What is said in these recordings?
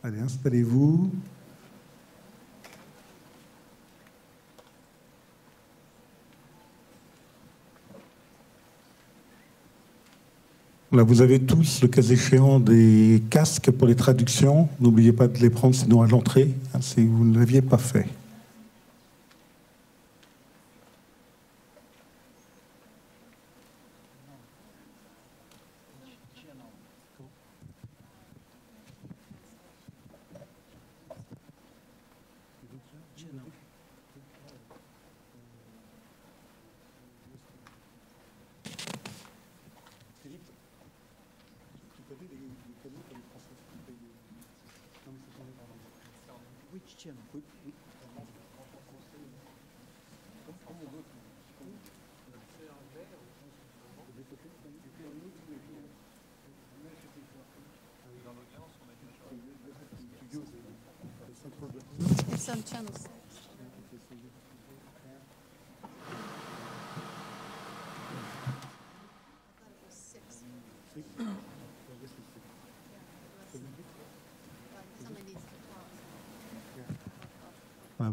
Allez, installez-vous. Là, vous avez tous, le cas échéant, des casques pour les traductions. N'oubliez pas de les prendre, sinon à l'entrée, hein, si vous ne l'aviez pas fait. It's on channel 6.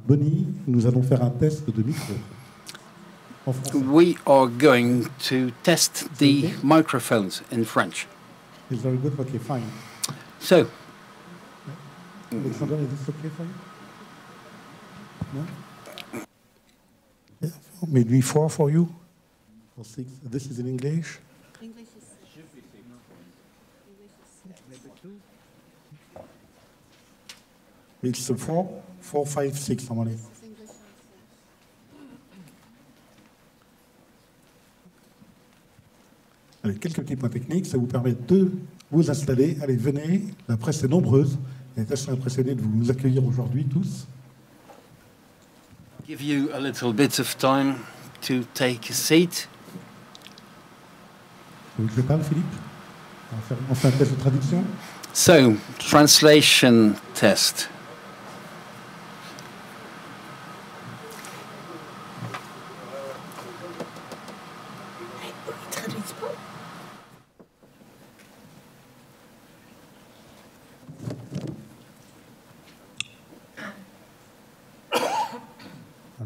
Bonnie, nous allons faire un test de micro. We are going to test the microphones in French. It's very good. Okay, fine. So, Alexander, is this okay for you? No? Yeah, maybe 4 for you? Or 6? This is in English? English is 6. It's 4, 4, 5, 6 normally. This is English and 6. Allez, quelques petits points techniques, ça vous permet de vous installer. Allez, venez, la presse est nombreuse. Elle est assez impressionnée de vous accueillir aujourd'hui tous. give you a little bit of time to take a seat. Vous voulez que je parle, Philippe? On fait un test de traduction. So, translation test.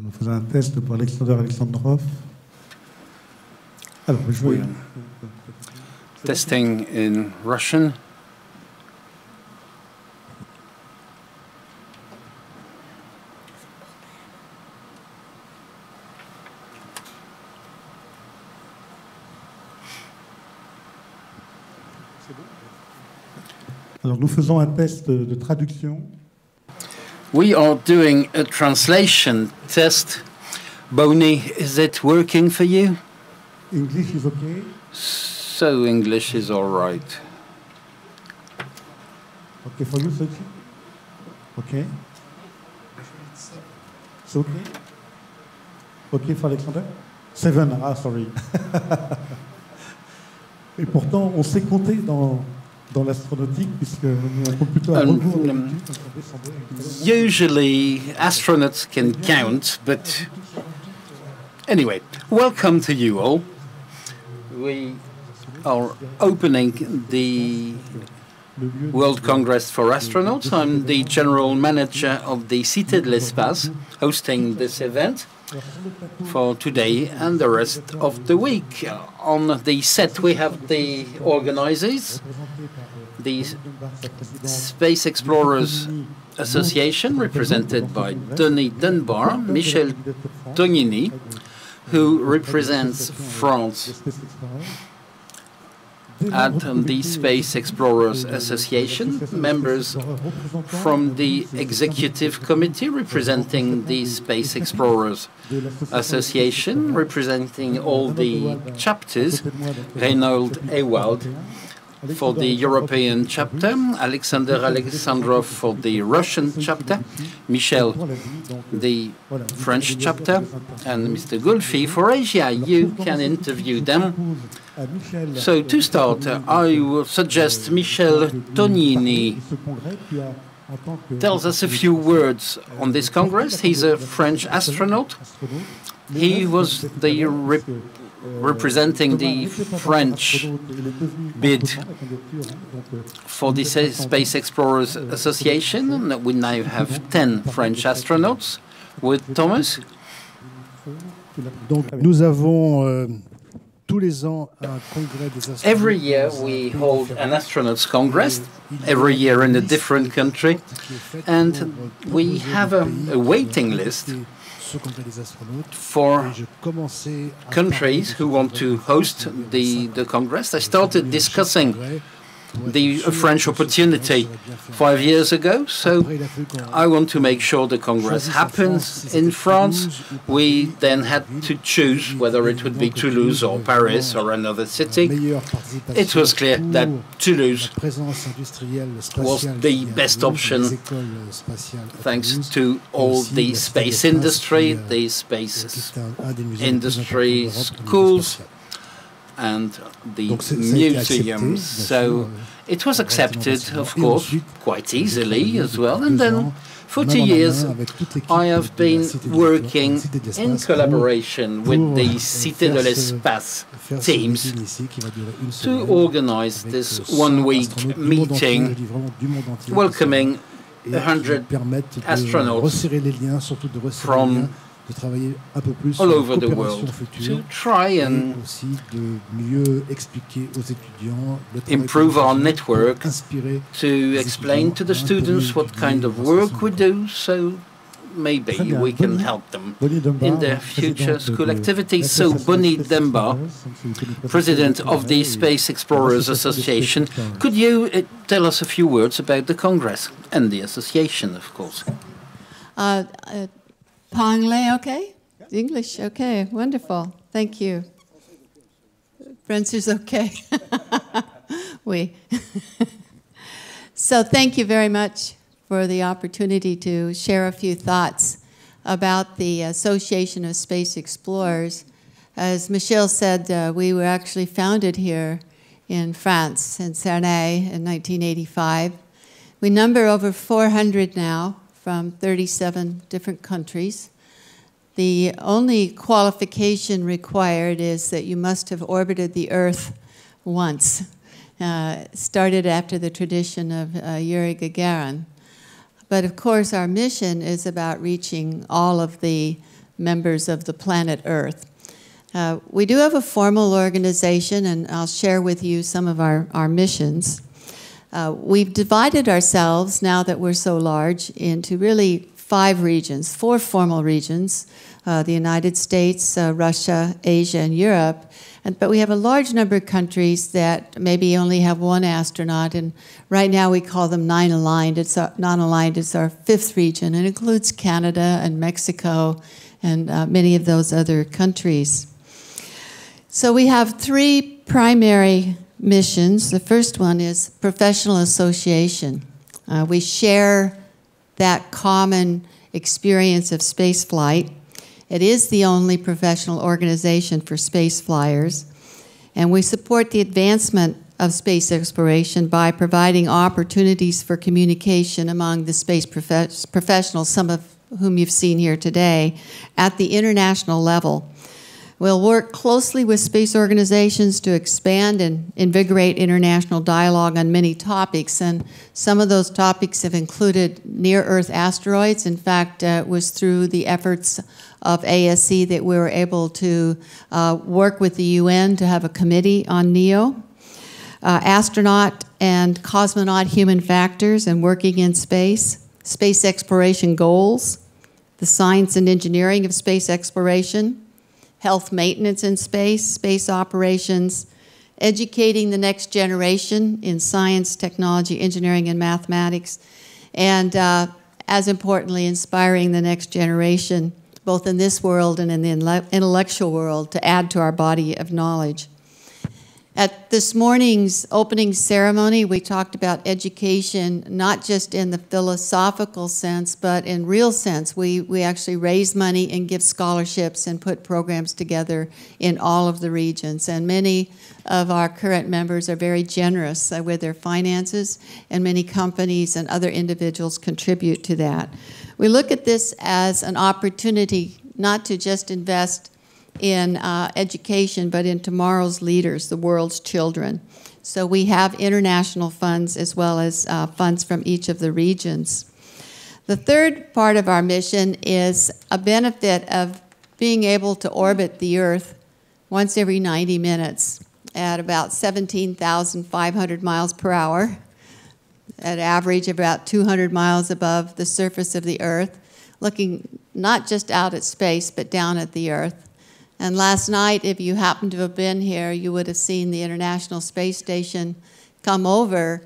Nous faisons un test pour Alexander Alexandrov. Alors, je vais... Testing in Russian. Alors, nous faisons un test de traduction. We are doing a translation test. Bonnie, is it working for you? English is okay. So English is all right. Okay for you, Sophie? Okay. It's okay? Okay for Alexander? 7, sorry. Et pourtant, on sait compter dans l'astronautique, puisque nous avons plutôt un retour. Usually, astronauts can count, but anyway, welcome to you all. We are opening the World Congress for Astronauts. I'm the general manager of the Cité de l'Espace, hosting this event for today and the rest of the week. On the set, we have the organizers, the Space Explorers Association, represented by Denis Dunbar, Michel Tognini, who represents France at the Space Explorers Association, members from the Executive Committee representing the Space Explorers Association, representing all the chapters, Reynold Ewald for the European chapter, Alexander Alexandrov for the Russian chapter, Michel, the French chapter, and Mr. Gulfi for Asia. You can interview them. So to start, I will suggest Michel Tognini tells us a few words on this Congress. He's a French astronaut. He was the representing the French bid for the Space Explorers Association. We now have 10 French astronauts with Thomas. Nous avons tous les ans un congrès des astronautes. Every year we hold an astronauts congress, every year in a different country, and we have a waiting list for countries who want to host the Congress. I started discussing the French opportunity 5 years ago, so I want to make sure the Congress happens in France. We then had to choose whether it would be Toulouse or Paris or another city. It was clear that Toulouse was the best option thanks to all the space industry, the space industry schools, and the museums. So it was accepted, of course, quite easily as well. And then for 2 years, I have been working in collaboration with the Cité de l'Espace teams to organize this one-week meeting welcoming 100 astronauts from all over the world to try and improve our network, to explain to the students what kind of work we do, so maybe we can help them in their future school activities. So Bonnie Demba, President of the Space Explorers Association, could you tell us a few words about the Congress and the association, of course? Anglais, okay? English, okay, wonderful. Thank you. French is okay. Oui. So thank you very much for the opportunity to share a few thoughts about the Association of Space Explorers. As Michel said, we were actually founded here in France, in Cernay, in 1985. We number over 400 now, from 37 different countries. The only qualification required is that you must have orbited the Earth once. Started after the tradition of Yuri Gagarin. But of course, our mission is about reaching all of the members of the planet Earth. We do have a formal organization, and I'll share with you some of our missions. We've divided ourselves, now that we're so large, into really 5 regions, 4 formal regions, the United States, Russia, Asia, and Europe. But we have a large number of countries that maybe only have 1 astronaut, and right now we call them non-aligned. It's our 5th region. It includes Canada and Mexico and many of those other countries. So we have 3 primary missions. The first one is professional association. We share that common experience of space flight. It is the only professional organization for space flyers, and we support the advancement of space exploration by providing opportunities for communication among the space professionals, some of whom you've seen here today, at the international level. We'll work closely with space organizations to expand and invigorate international dialogue on many topics, and some of those topics have included near-Earth asteroids. In fact, it was through the efforts of ASC that we were able to work with the UN to have a committee on NEO. Astronaut and cosmonaut human factors and working in space, space exploration goals, the science and engineering of space exploration, health maintenance in space, space operations, educating the next generation in science, technology, engineering, and mathematics, and as importantly, inspiring the next generation, both in this world and in the intellectual world, to add to our body of knowledge. At this morning's opening ceremony, we talked about education, not just in the philosophical sense, but in real sense. We actually raise money and give scholarships and put programs together in all of the regions. And many of our current members are very generous with their finances, and many companies and other individuals contribute to that. We look at this as an opportunity not to just invest in education, but in tomorrow's leaders, the world's children. So we have international funds as well as funds from each of the regions. The third part of our mission is a benefit of being able to orbit the Earth once every 90 minutes at about 17,500 miles per hour, at average about 200 miles above the surface of the Earth, looking not just out at space, but down at the Earth. And last night, if you happened to have been here, you would have seen the International Space Station come over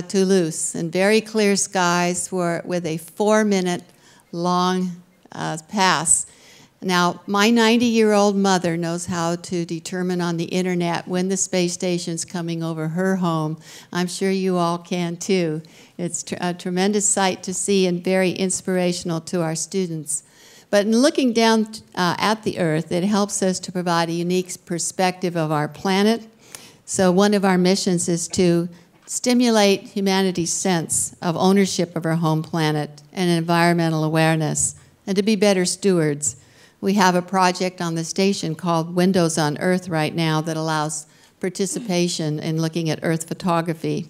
Toulouse in very clear skies with a 4-minute long pass. Now, my 90-year-old mother knows how to determine on the internet when the space station's coming over her home. I'm sure you all can too. It's a tremendous sight to see and very inspirational to our students. But in looking down at the Earth, it helps us to provide a unique perspective of our planet. So one of our missions is to stimulate humanity's sense of ownership of our home planet and environmental awareness, and to be better stewards. We have a project on the station called Windows on Earth right now that allows participation in looking at Earth photography.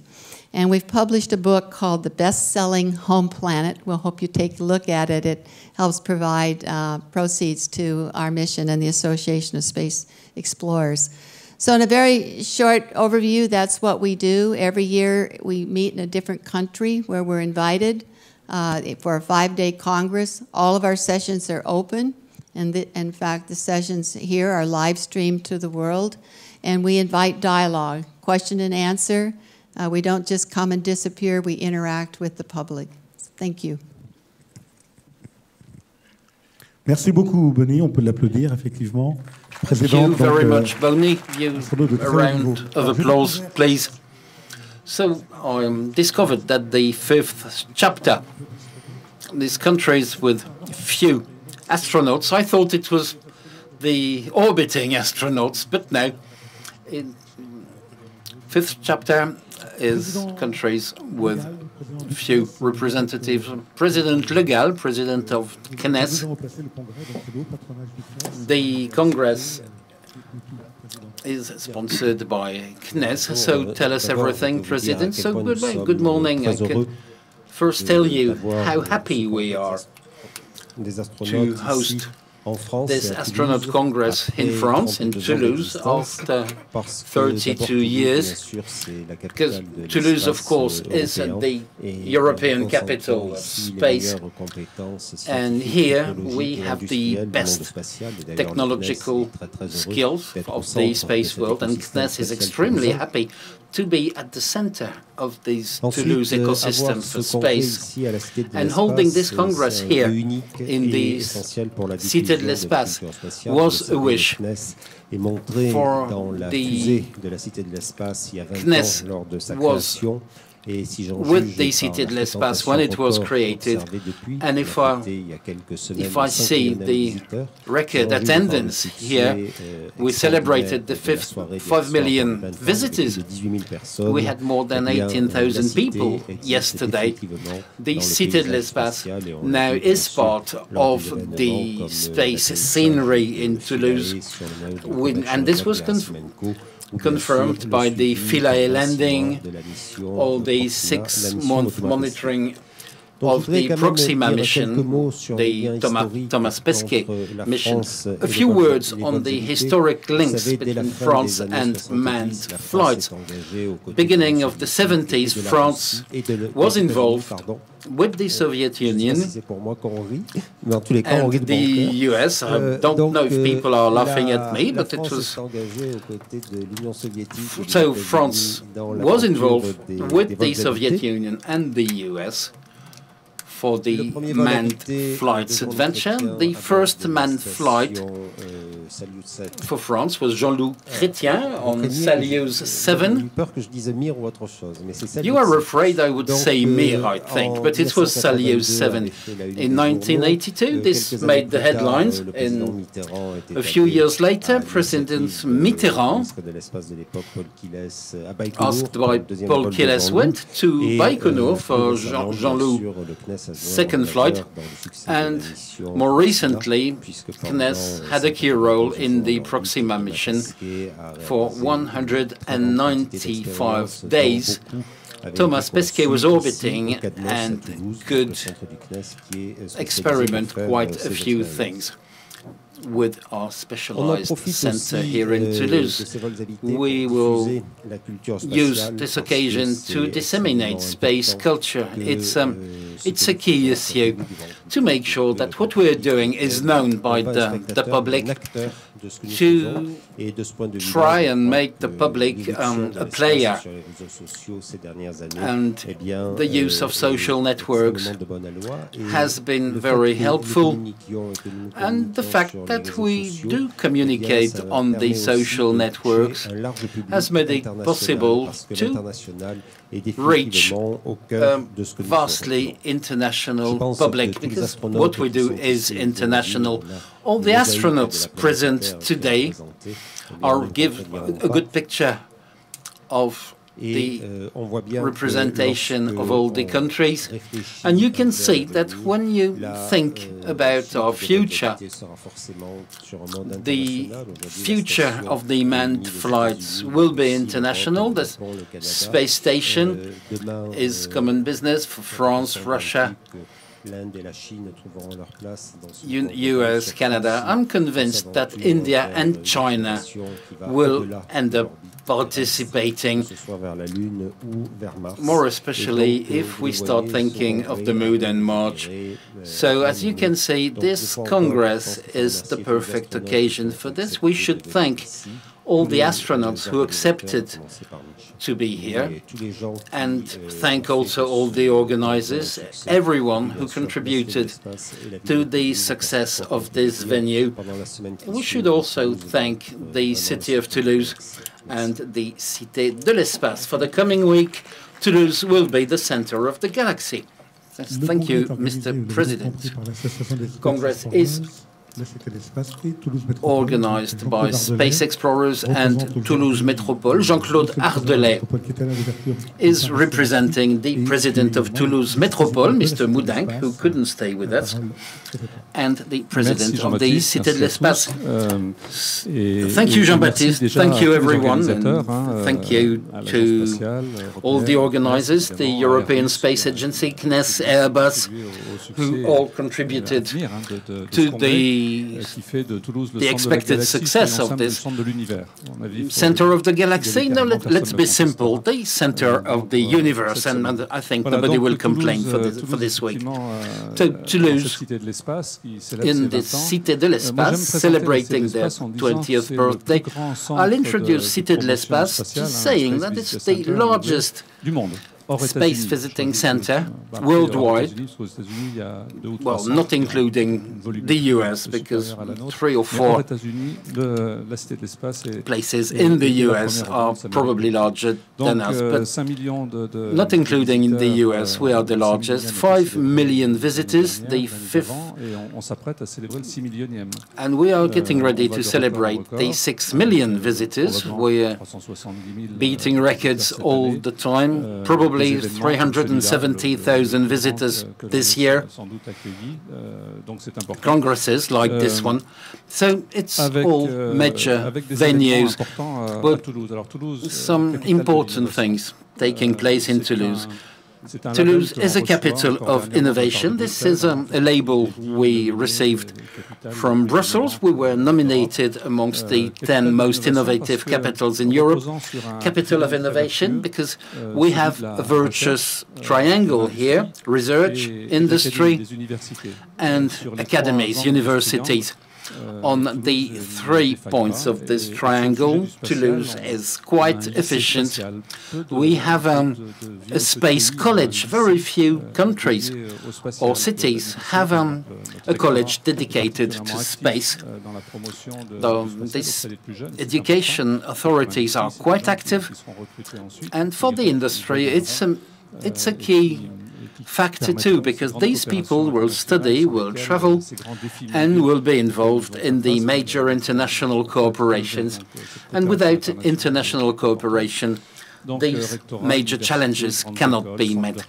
And we've published a book called The Best-Selling Home Planet. We'll hope you take a look at it. It helps provide proceeds to our mission and the Association of Space Explorers. So in a very short overview, that's what we do. Every year we meet in a different country where we're invited for a 5-day Congress. All of our sessions are open. And in fact, the sessions here are live streamed to the world. And we invite dialogue, question and answer. We don't just come and disappear, we interact with the public. Thank you. Merci beaucoup, Bonnie. On peut l'applaudir, effectivement. Thank you very much, Bonnie. A round of applause, please. So I discovered that the 5th chapter, these countries with few astronauts, I thought it was the orbiting astronauts, but no. In 5th chapter is countries with few representatives. President Le Gall, president of CNES. The Congress is sponsored by CNES, so tell us everything, President. So good morning. I can first tell you how happy we are to host this astronaut congress in France, in Toulouse, after 32 years, because Toulouse, of course, is the European capital of space, and here we have the best technological skills of the space world, and CNES is extremely happy to be at the center of this Toulouse ecosystem for space. And holding this Congress here in the Cité de l'Espace was a wish for the CNES was with the Cité de l'Espace when it was created, and if I see the record attendance here, we celebrated the 5 million visitors. We had more than 18,000 people yesterday. The Cité de l'Espace now is part of the space scenery in Toulouse, and this was confirmed by the Philae landing, all the 6-month monitoring of the Proxima mission, the Thomas Pesquet mission. A few words on the historic links between France and manned flights. Beginning of the 70s, France was involved with the Soviet Union and the US. I don't know if people are laughing at me, but it was... So France was involved with the Soviet Union and the US for the manned flights adventure. The first manned flight for France was Jean-Loup Chrétien on Salyut 7. You are afraid I would say Mir, I think, but it was Salyut 7. In 1982, this made the headlines. A few years later, President Mitterrand, asked by Paul Quilès, went to Baikonur for Jean-Loup second flight, and more recently, CNES had a key role in the Proxima mission for 195 days. Thomas Pesquet was orbiting and could experiment quite a few things. With our specialized center here in Toulouse, we will use this occasion to disseminate space culture. It's a key issue to make sure that what we're doing is known by the public, to try and make the public a player. And the use of social networks has been very helpful, and the fact that we do communicate on the social networks has made it possible to reach a vastly international public, because what we do is international. All the astronauts present today give a good picture of the representation of all the countries, and you can see that when you think about our future, the future of the manned flights will be international. The space station is common business for France, Russia, US, Canada. I'm convinced that India and China will end up participating, more especially if we start thinking of the moon and March. So, as you can see, this Congress is the perfect occasion for this. We should thank all the astronauts who accepted to be here, and thank also all the organizers, everyone who contributed to the success of this venue. We should also thank the city of Toulouse and the Cité de l'Espace. For the coming week, Toulouse will be the center of the galaxy. Thank you, Mr. President. Congress is organized by Space Explorers and Toulouse Métropole. Jean-Claude Ardelet is representing the president of Toulouse Métropole, Mr. Moudinque, who couldn't stay with us, and the president of the Cité de l'Espace. Thank you, Jean-Baptiste. Thank you, everyone. And thank you to all the organizers, the European Space Agency, CNES, Airbus, who all contributed to the expected success of this center of the galaxy. No, let's be simple, the center of the universe, and I think nobody will complain for this week. So Toulouse, in the Cité de l'Espace, celebrating their 20th birthday, I'll introduce Cité de l'Espace, just saying that it's the largest space visiting center worldwide, well, not including the US, because 3 or 4 places in the US are probably larger than us, but not including in the US, we are the largest. 5 million visitors, the 5th, and we are getting ready to celebrate the 6 million visitors. We're beating records all the time, probably 370,000 visitors this year, congresses like this one. So it's all major venues, but some important things taking place in Toulouse. Toulouse is a capital of innovation. This is a label we received from Brussels. We were nominated amongst the 10 most innovative capitals in Europe. Capital of innovation, because we have a virtuous triangle here: research, industry, and academies, universities. On the 3 points of this triangle, Toulouse is quite efficient. We have a space college. Very few countries or cities have a college dedicated to space. These education authorities are quite active, and for the industry, it's a key factor too, because these people will study, will travel, and will be involved in the major international corporations. And without international cooperation, these major challenges cannot be met.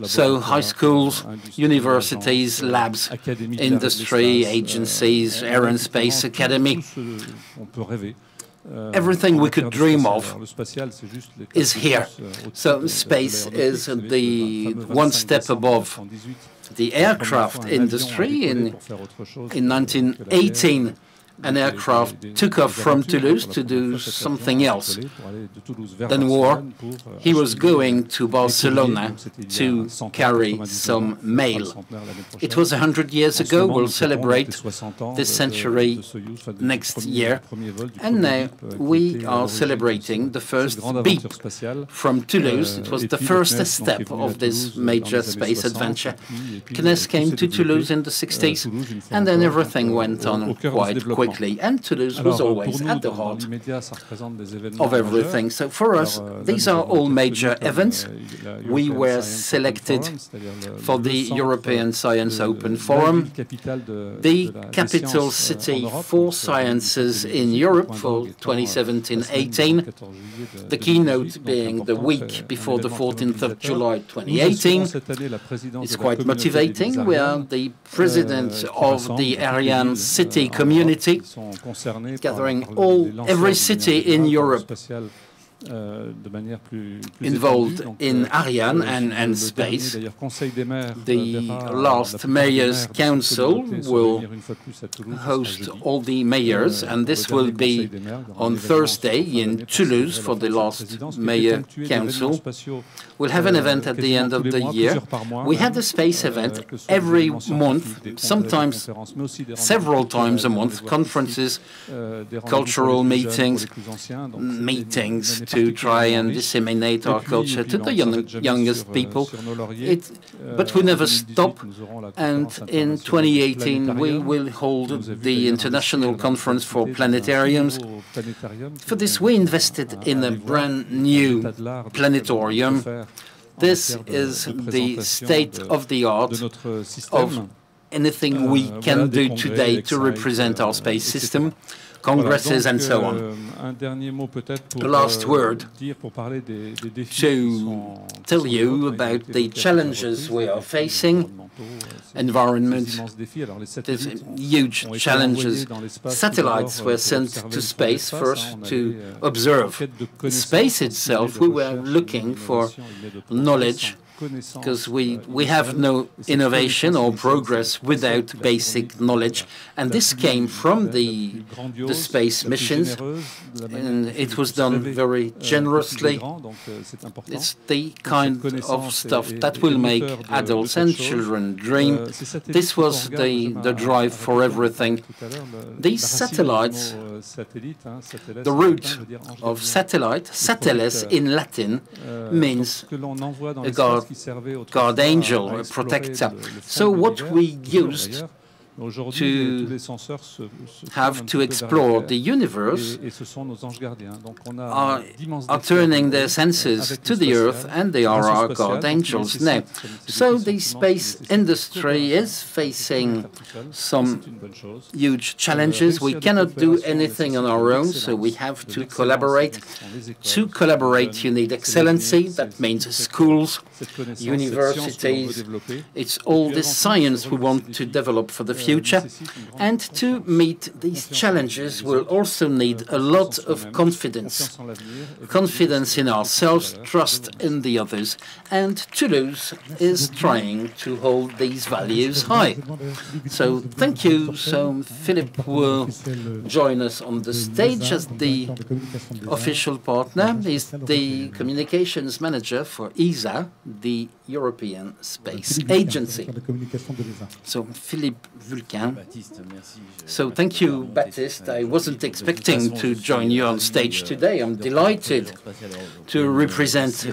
So high schools, universities, labs, industry, agencies, Air and Space Academy, everything we could dream of is here. So space is the one step above the aircraft industry. In 1918, an aircraft took off from Toulouse to do something else. Then war, he was going to Barcelona to carry some mail. It was 100 years ago. We'll celebrate this century next year. And now we are celebrating the first beep from Toulouse. It was the first step of this major space adventure. CNES came to Toulouse in the 60s, and then everything went on quite quickly. And Toulouse was always at the heart of everything. So for us, these are all major events. We were selected for the European Science Open Forum, the capital city for sciences in Europe for 2017-18, the keynote being the week before the 14th of July 2018. It's quite motivating. We are the president of the Ariane City community, gathering every city in Europe involved in Ariane and space. The last Mayors' Council will host all the mayors, and this will be on Thursday in Toulouse for the last Mayor Council. We'll have an event at the end of the year. We have a space event every month, sometimes several times a month, conferences, cultural meetings to try and disseminate our culture to the youngest people. But we never stop, and in 2018 we will hold the International Conference for Planetariums. For this we invested in a brand new planetarium. This is the state-of-the-art of anything we can do today to represent our space system, congresses and so on. The last word to tell you about the challenges we are facing. Environment, there's huge challenges. Satellites were sent to space first to observe space itself. We were looking for knowledge, because we have no innovation or progress without basic knowledge. And this came from the space missions, and it was done very generously. It's the kind of stuff that will make adults and children dream. This was the drive for everything. These satellites, the root of satellite, satellis in Latin, means a guard angel, a protector. So what we used to have to explore the universe are turning their senses to the Earth, and they are our guard angels now. So the space industry is facing some huge challenges. We cannot do anything on our own, so we have to collaborate. To collaborate, you need excellency. That means schools, universities. It's all this science we want to develop for the future. And to meet these challenges, we'll also need a lot of confidence. Confidence in ourselves, trust in the others. And Toulouse is trying to hold these values high. So thank you. So Philippe will join us on the stage as the official partner. He's the communications manager for ESA, the European Space Agency. So Philippe Vulcain. So thank you, Baptiste. I wasn't expecting to join you on stage today. I'm delighted to represent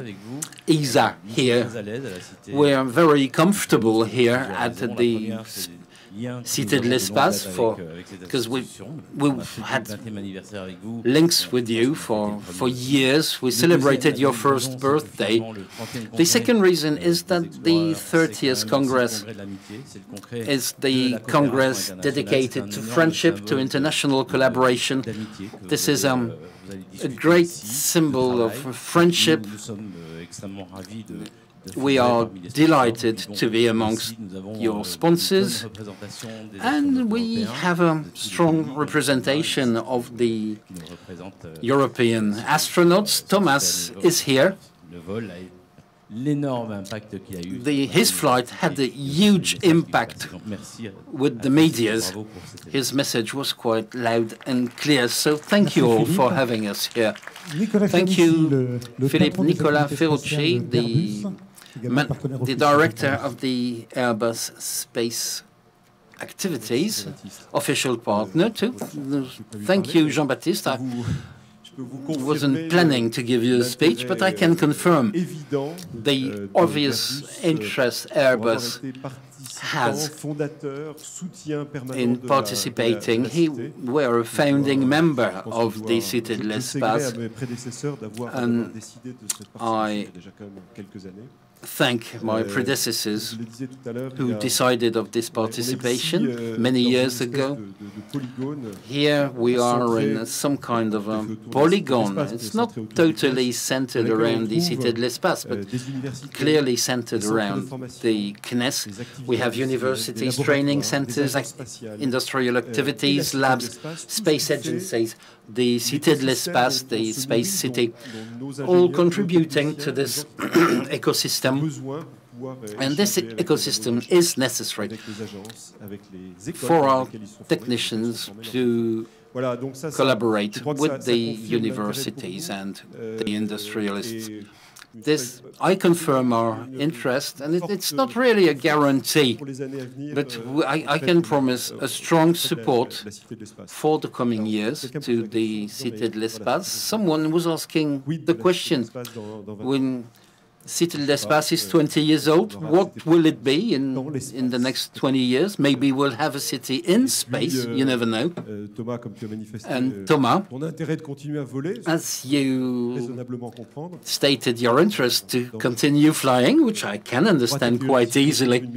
ESA here. We are very comfortable here at the Cité de l'Espace, because we've had links with you for years. We celebrated your first birthday. The second reason is that the 30th Congress is the Congress dedicated to friendship, to international collaboration. This is a great symbol of friendship. We are delighted to be amongst your sponsors, and we have a strong representation of the European astronauts. Thomas is here. His flight had a huge impact with the medias. His message was quite loud and clear, so thank you all for having us here. Thank you, Philippe Nicolas Ferrucci, the director of the Airbus Space Activities, official partner too. Thank you, Jean-Baptiste. I wasn't planning to give you a speech, but I can confirm the obvious interest Airbus has in participating. We're a founding member of the Cité de l'Espace, and I thank my predecessors who decided of this participation many years ago. Here we are in some kind of a polygon. It's not totally centered around the Cité de l'Espace, but clearly centered around the CNES. We have universities, training centers, industrial activities, labs, space agencies, the Cité de l'Espace, the Space City, all contributing to this ecosystem. And this ecosystem is necessary for our technicians to collaborate with the universities and the industrialists. This, I confirm our interest, and it's not really a guarantee, but I can promise a strong support for the coming years to the Cité de l'Espace. Someone was asking the question, when Cité de l'Espace is 20 years old, what will it be in the next 20 years? Maybe we'll have a city in space, you never know. And Thomas, as you stated your interest to continue flying, which I can understand quite easily,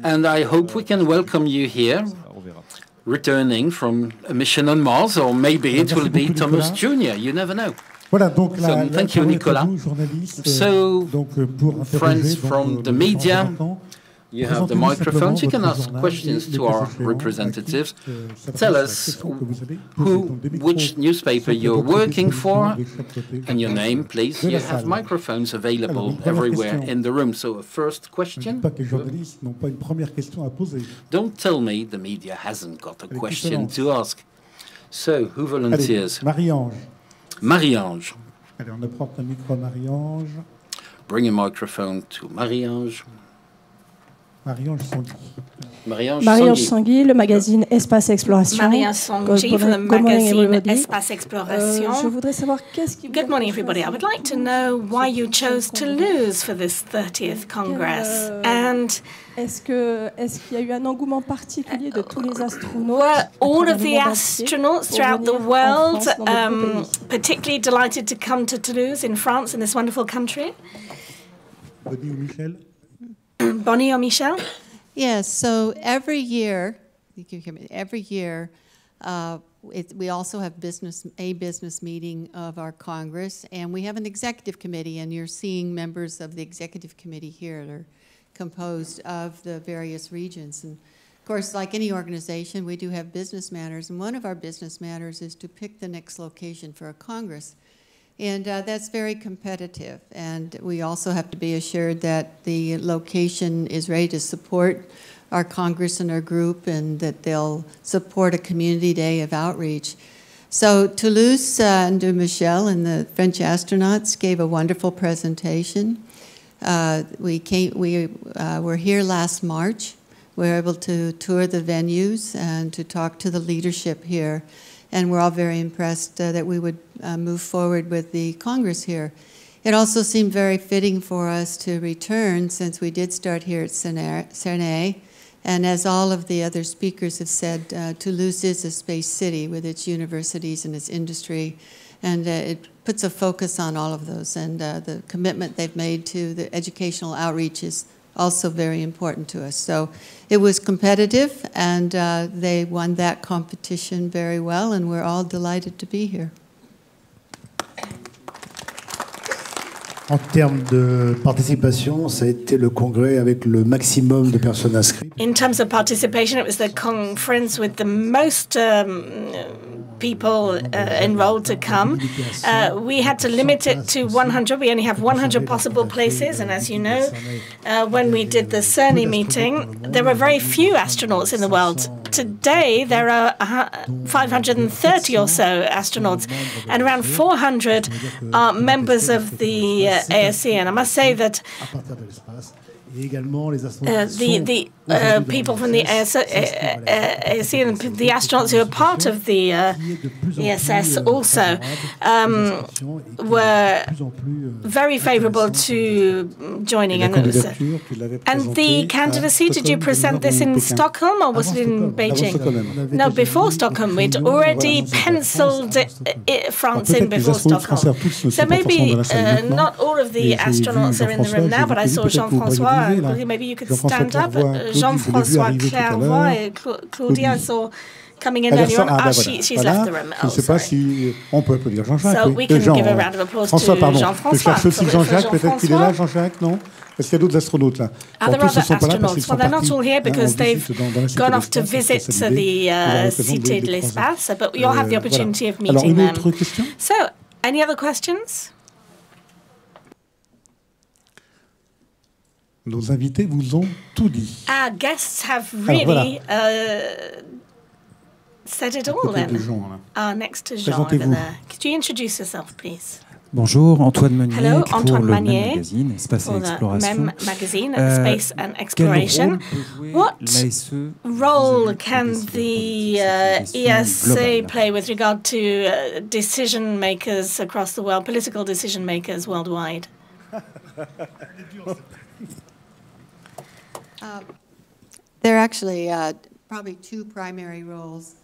and I hope we can welcome you here, returning from a mission on Mars, or maybe it will be Thomas Jr., you never know. Voilà, donc So, thank you, Nicolas. So, friends from the media, you have the microphones. You can ask questions to our representatives. Tell us which newspaper you're working for and your name, please. You have microphones available everywhere in the room. So, a first question. Don't tell me the media hasn't got a question to ask. So, who volunteers? Marie-Ange. Marie-Ange. Allez, on apporte un micro à Marie-Ange. Bring a microphone to Marie-Ange. Marie-Ange Sangui. Marie-Ange Sangui, le magazine Espace Exploration. Marie-Ange Sangui for the magazine Espace Exploration. Je voudrais savoir qu'est-ce qui Good morning, everybody. I would like to know why you chose Toulouse for this 30th Congress. And est-ce qu'il y a eu un engouement particulier de tous les astronautes? Were all of the astronauts throughout the world particularly delighted to come to Toulouse in France, in this wonderful country? Bonnie ou Michel? Bonnie or Michel? Yes, so every year, we also have a business meeting of our Congress, and we have an executive committee, and you're seeing members of the executive committee here that are composed of the various regions. And of course, like any organization, we do have business matters, and one of our business matters is to pick the next location for a Congress. And that's very competitive. And we also have to be assured that the location is ready to support our Congress and our group, and that they'll support a community day of outreach. So Toulouse and Michel and the French astronauts gave a wonderful presentation. We were here last March. We were able to tour the venues and to talk to the leadership here. And we're all very impressed that we would move forward with the Congress here. It also seemed very fitting for us to return, since we did start here at Cernay, And as all of the other speakers have said, Toulouse is a space city with its universities and its industry, and it puts a focus on all of those. And the commitment they've made to the educational outreach is also very important to us. So it was competitive, and they won that competition very well, and we're all delighted to be here. En termes de participation, ça a été le congrès avec le maximum de personnes inscrites. In terms of participation, it was the conference with the most people enrolled to come. We had to limit it to 100. We only have 100 possible places, and as you know, when we did the CERN meeting, there were very few astronauts in the world. Today, there are 530 or so astronauts, and around 400 are members of the ASE. And I must say that the people from the ASE and the astronauts who are part of the ESS also were very favorable to joining. And the candidacy, did you present this in Stockholm or was it in Beijing? No, before Stockholm. We'd already penciled France in before Stockholm. So maybe not all of the astronauts are in the room now, but I saw Jean-François. Maybe you could stand up. Jean-François Clairvoy and Claudia, I saw coming in earlier on. She's left the room. Oh, sorry. So we can give a round of applause to Jean-François. Jean-Jacques, peut-être qu'il est là, Jean-Jacques, non? Est-ce qu'il y a d'autres astronautes là? Are there other astronauts? Well, they're not all here because they've gone off to visit the Cité de l'Espace, but you'll have the opportunity of meeting them. So, any other questions? Nos invités vous ont tout dit. Our guests have really said it all then. Next to Jean over there. Could you introduce yourself, please? Bonjour, Antoine Meunier. Hello, pour Antoine le Meunier, MEM magazine, Espace et Exploration. MEM magazine, Space and Exploration. What role can the ESA play with regard to decision makers across the world, political decision makers worldwide? There are actually probably two primary roles.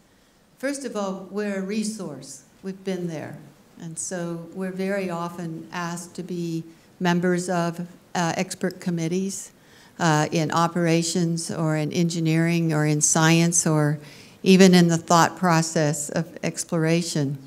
First of all, we're a resource. We've been there. And so we're very often asked to be members of expert committees in operations or in engineering or in science or even in the thought process of exploration.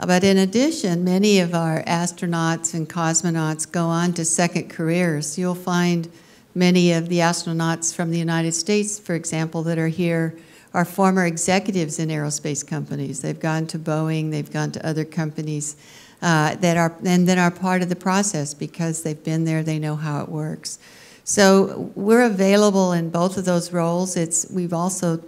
But in addition, many of our astronauts and cosmonauts go on to second careers. You'll find many of the astronauts from the United States, for example, that are here are former executives in aerospace companies. They've gone to Boeing, they've gone to other companies that are part of the process because they've been there, they know how it works. So we're available in both of those roles. We've also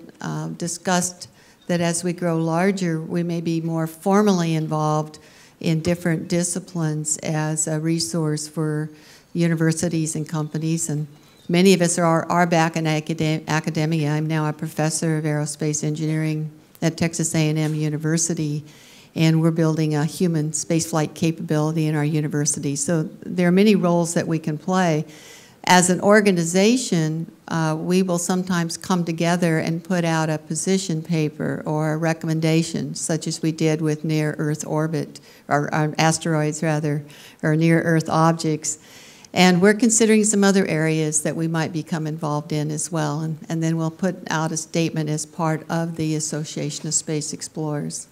discussed that as we grow larger, we may be more formally involved in different disciplines as a resource for universities and companies. And many of us are back in academia. I'm now a professor of aerospace engineering at Texas A&M University, and we're building a human spaceflight capability in our university. So there are many roles that we can play. As an organization, we will sometimes come together and put out a position paper or a recommendation, such as we did with near-Earth orbit, or asteroids rather, or near-Earth objects. And we're considering some other areas that we might become involved in as well. And then we'll put out a statement as part of the Association of Space Explorers.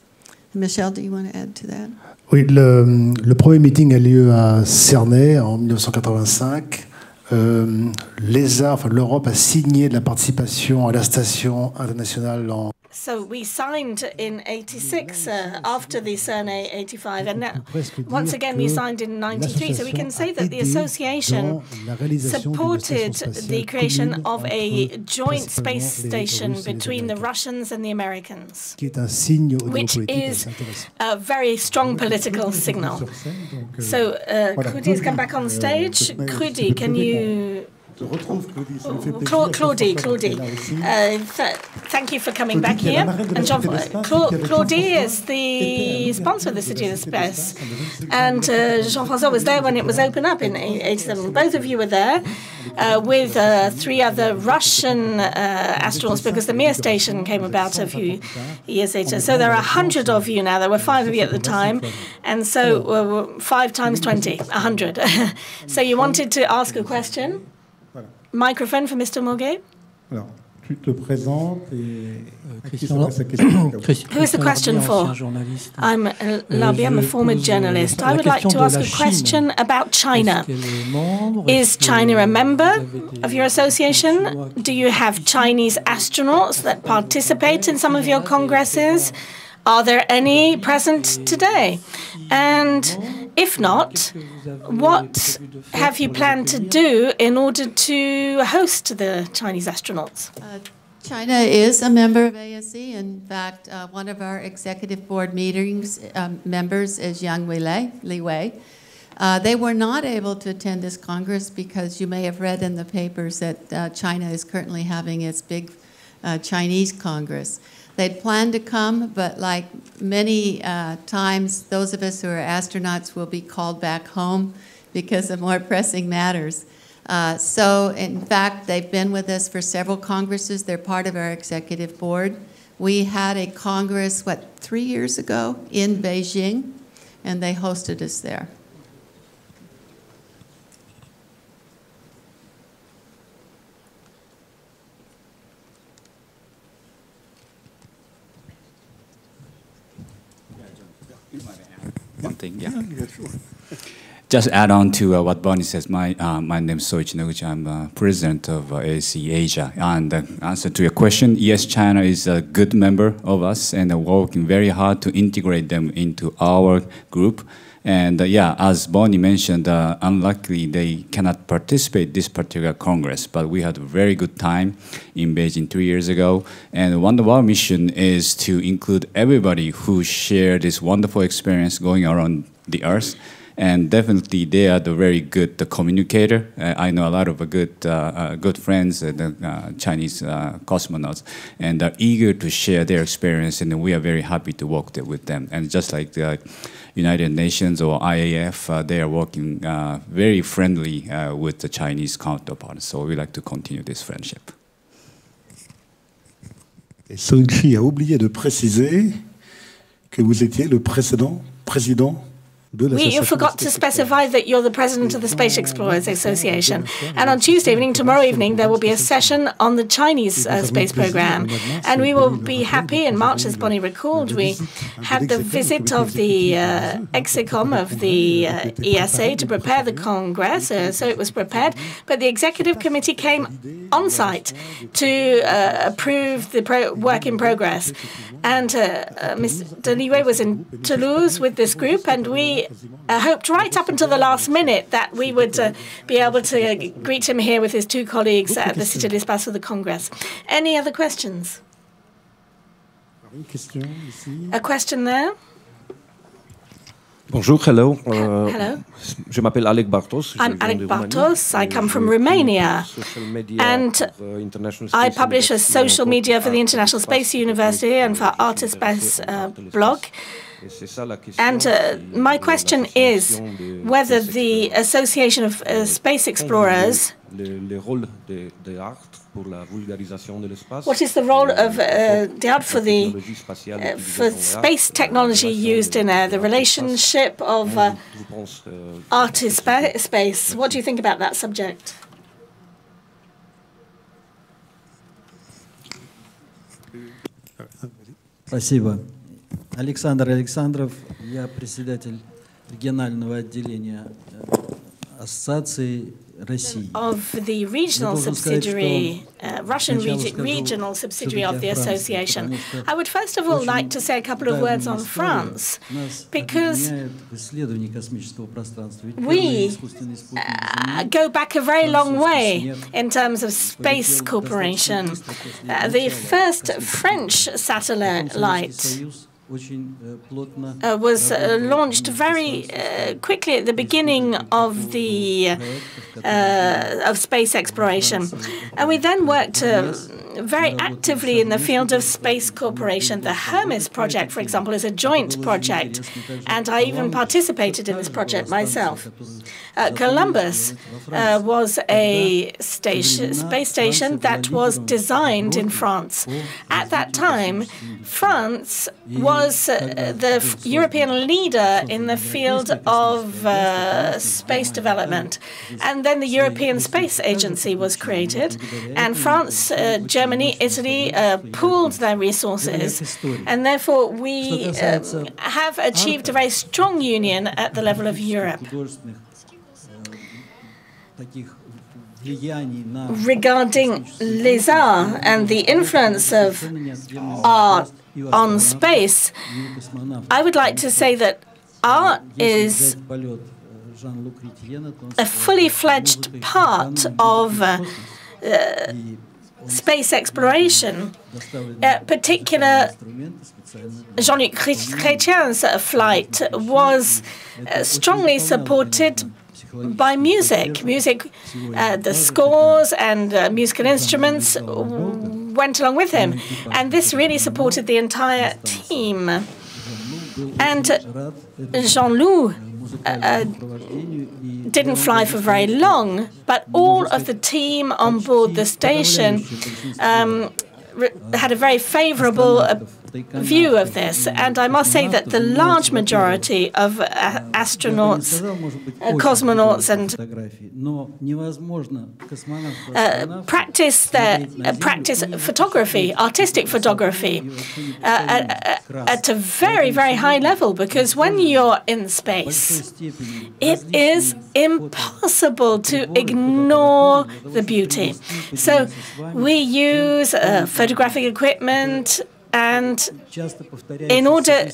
Michel, do you want to add to that? Oui, le premier meeting a lieu à Cernay en 1985. L'Europe a signé de la participation à la station internationale en... So we signed in 86 after the CERN 85, and now, once again we signed in 93. So we can say that the association supported the creation of a joint space station between the Russians and the Americans, which is a very strong political signal. So Krudi has come back on stage. Krudi, can you Claudie. Thank you for coming back here. And Claudie is the sponsor of the City of the Space. And Jean-François was there when it was opened up in 1987. Both of you were there with 3 other Russian astronauts, because the Mir station came about a few years later. So there are 100 of you now. There were 5 of you at the time. And so 5 times 20, 100. So you wanted to ask a question? Microphone for Mr. Morguet. Tu te présentes et Who is the question for? I'm Labi, I'm a former journalist. I would like to ask a question about China. Is China a member of your association? Do you have Chinese astronauts that participate in some of your congresses? Are there any present today? And if not, what have you planned to do in order to host the Chinese astronauts? China is a member of ASE. In fact, one of our executive board meetings members is Yang Li Wei. They were not able to attend this Congress because you may have read in the papers that China is currently having its big Chinese Congress. They'd planned to come, but like many times, those of us who are astronauts will be called back home because of more pressing matters. So, in fact, they've been with us for several congresses. They're part of our executive board. We had a congress, 3 years ago in Beijing, and they hosted us there. One thing, yeah. Just add on to what Bonnie says. My name is Soichi Noguchi. I'm president of ASE Asia. And the answer to your question, yes, China is a good member of us, and working very hard to integrate them into our group. And yeah, as Bonnie mentioned, unluckily they cannot participate in this particular Congress, but we had a very good time in Beijing 3 years ago. And one of our mission is to include everybody who shared this wonderful experience going around the Earth. And definitely, they are the very good communicator. I know a lot of good friends, Chinese cosmonauts, and are eager to share their experience. And we are very happy to work there with them. And just like the United Nations or IAF, they are working very friendly with the Chinese counterparts. So we like to continue this friendship. Et Soichi a oublié de préciser que vous étiez le président. You forgot to specify that you're the president of the Space Explorers Association. And on Tuesday evening, tomorrow evening, there will be a session on the Chinese space program. And we will be happy. In March, as Bonnie recalled, we had the visit of the EXICOM of the ESA to prepare the Congress. So it was prepared. But the executive committee came on site to approve the work in progress. And Mr. Li Wei was in Toulouse with this group, and we hoped right up until the last minute that we would be able to greet him here with his 2 colleagues at the Cité de l'Espace of the Congress. Any other questions? A question there? Bonjour, hello. Hello. Je m'appelle Alec Bartos. I'm Alec Bartos. I come from Romania. And I publish a social media for the International Space University and for Artispace blog. And my question is whether the Association of Space Explorers, what is the role of the art for space technology used in the relationship of Artispace? What do you think about that subject? Спасибо. Александр Александров, я председатель регионального отделения Ассоциации России. Of the regional subsidiary, Russian regional subsidiary of the association. I would first of all like to say a couple of words on France, because we go back a very long way in terms of space cooperation. The first French satellite was launched very quickly at the beginning of the of space exploration, and we then worked very actively in the field of space cooperation. The Hermes project, for example, is a joint project, and I even participated in this project myself. Columbus was a space station that was designed in France. At that time, France was the European leader in the field of space development. And then the European Space Agency was created, and France, Germany, Italy pooled their resources, and therefore we have achieved a very strong union at the level of Europe. Regarding les arts and the influence of art on space, I would like to say that art is a fully fledged part of space exploration. Particular Jean-Luc Chrétien's flight was strongly supported by music. The scores and musical instruments went along with him, and this really supported the entire team. And Jean-Luc didn't fly for very long, but all of the team on board the station had a very favorable view of this, and I must say that the large majority of astronauts, cosmonauts, and practice photography, artistic photography, at a very, very high level, because when you're in space, it is impossible to ignore the beauty. So we use photographic equipment, and in order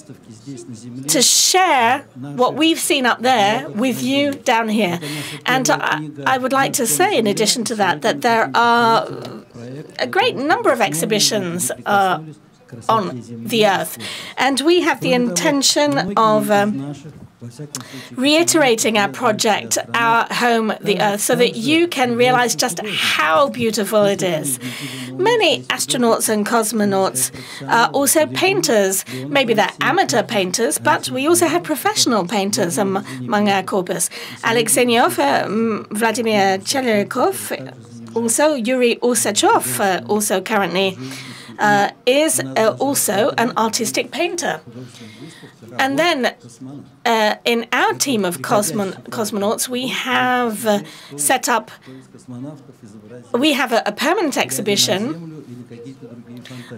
to share what we've seen up there with you down here. And I would like to say, in addition to that, that there are a great number of exhibitions on the Earth. And we have the intention of reiterating our project, Our Home, the Earth, so that you can realize just how beautiful it is. Many astronauts and cosmonauts are also painters. Maybe they're amateur painters, but we also have professional painters among our corpus. Alexeyev, Vladimir Chelerikov, also Yuri Usachov, also currently is also an artistic painter. And then in our team of cosmonauts, we have set up, we have a permanent exhibition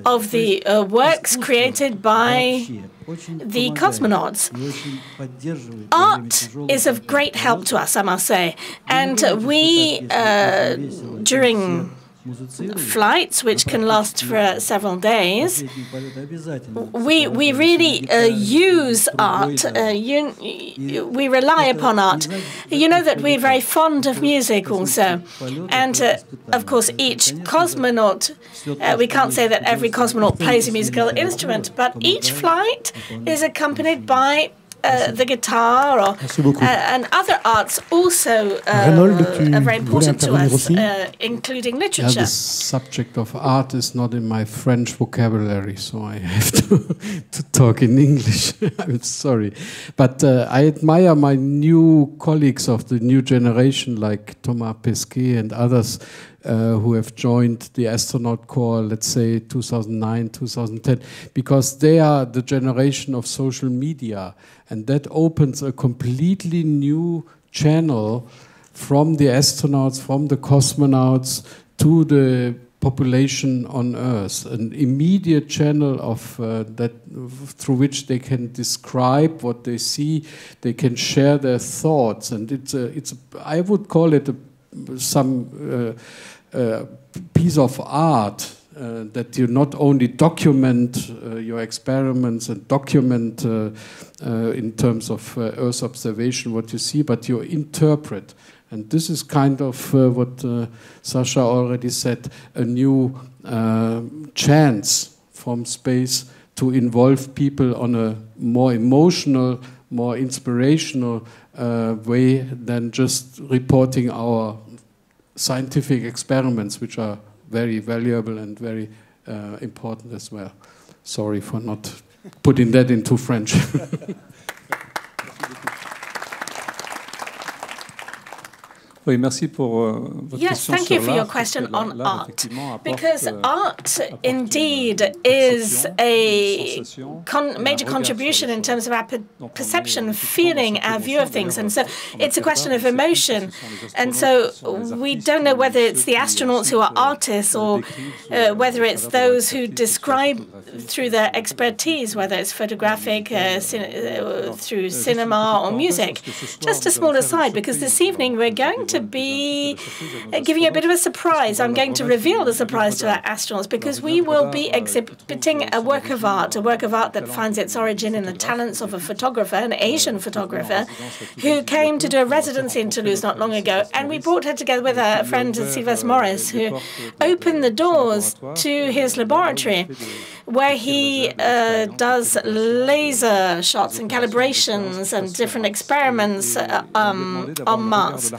of the works created by the cosmonauts. Art is of great help to us, I must say. And we, during flights, which can last for several days, we really use art. We rely upon art. You know that we're very fond of music also. And, of course, each cosmonaut, we can't say that every cosmonaut plays a musical instrument, but each flight is accompanied by the guitar and other arts also are very important to us, including literature. Yeah, the subject of art is not in my French vocabulary, so I have to talk in English. I'm sorry. But I admire my new colleagues of the new generation, like Thomas Pesquet and others, who have joined the astronaut corps, let's say 2009, 2010, because they are the generation of social media, and that opens a completely new channel from the astronauts, from the cosmonauts to the population on Earth, an immediate channel of that through which they can describe what they see, they can share their thoughts, and I would call it some piece of art that you not only document your experiments and document in terms of Earth observation what you see, but you interpret. And this is kind of what Sasha already said, a new chance from space to involve people on a more emotional, more inspirational way than just reporting our scientific experiments, which are very valuable and very important as well. Sorry for not putting that into French. Oui, merci pour votre Yes, question thank you sur for your l'art, question parce que on l'art, art, effectivement, apporte, because art indeed is a major contribution in terms of our perception, feeling, our view of things. And so it's a question of emotion. And so we don't know whether it's the astronauts who are artists or whether it's those who describe through their expertise, whether it's photographic, through cinema or music. Just a small aside, because this evening we're going to be giving you a bit of a surprise. I'm going to reveal the surprise to our astronauts, because we will be exhibiting a work of art that finds its origin in the talents of a photographer, an Asian photographer, who came to do a residency in Toulouse not long ago. And we brought her together with her friend Sylvester Morris, who opened the doors to his laboratory, where he does laser shots and calibrations and different experiments on Mars.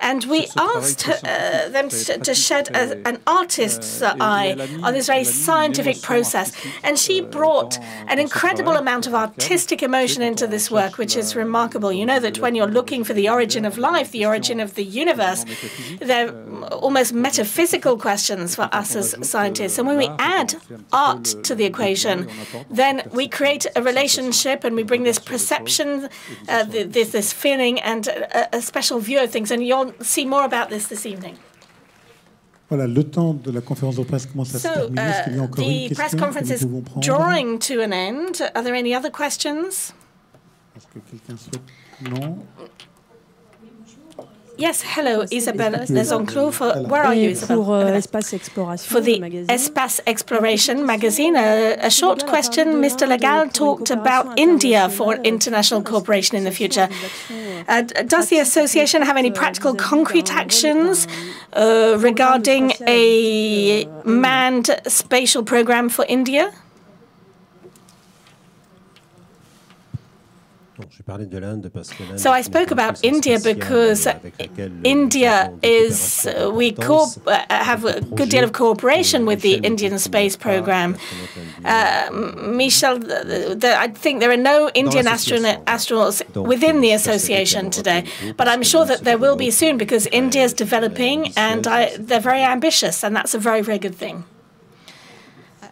And we asked them to shed an artist's eye on this very scientific process. And she brought an incredible amount of artistic emotion into this work, which is remarkable. You know that when you're looking for the origin of life, the origin of the universe, they're almost metaphysical questions for us as scientists. And when we add art to the equation, then we create a relationship and we bring this perception, this feeling and a special view of things. And you'll see more about this evening. Voilà, le temps de la conférence de presse commence à se terminer. Est-ce qu'il y a encore une The press question conference que is nous pouvons prendre? drawing to an end. Are there any other questions? Est-ce que quelqu'un souhaite? Non. Yes, hello, Isabelle Lesonclos. Where are you, Isabelle? For the Espace Exploration magazine, a short question. Mr. Legal talked about India for international cooperation in the future. Does the association have any practical, concrete actions regarding a manned spatial program for India? So I spoke about India because India is, we have a good deal of cooperation with the Indian space program. Michel, I think there are no Indian astronauts within the association today, but I'm sure that there will be soon, because India is developing and they're very ambitious, and that's a very, very good thing.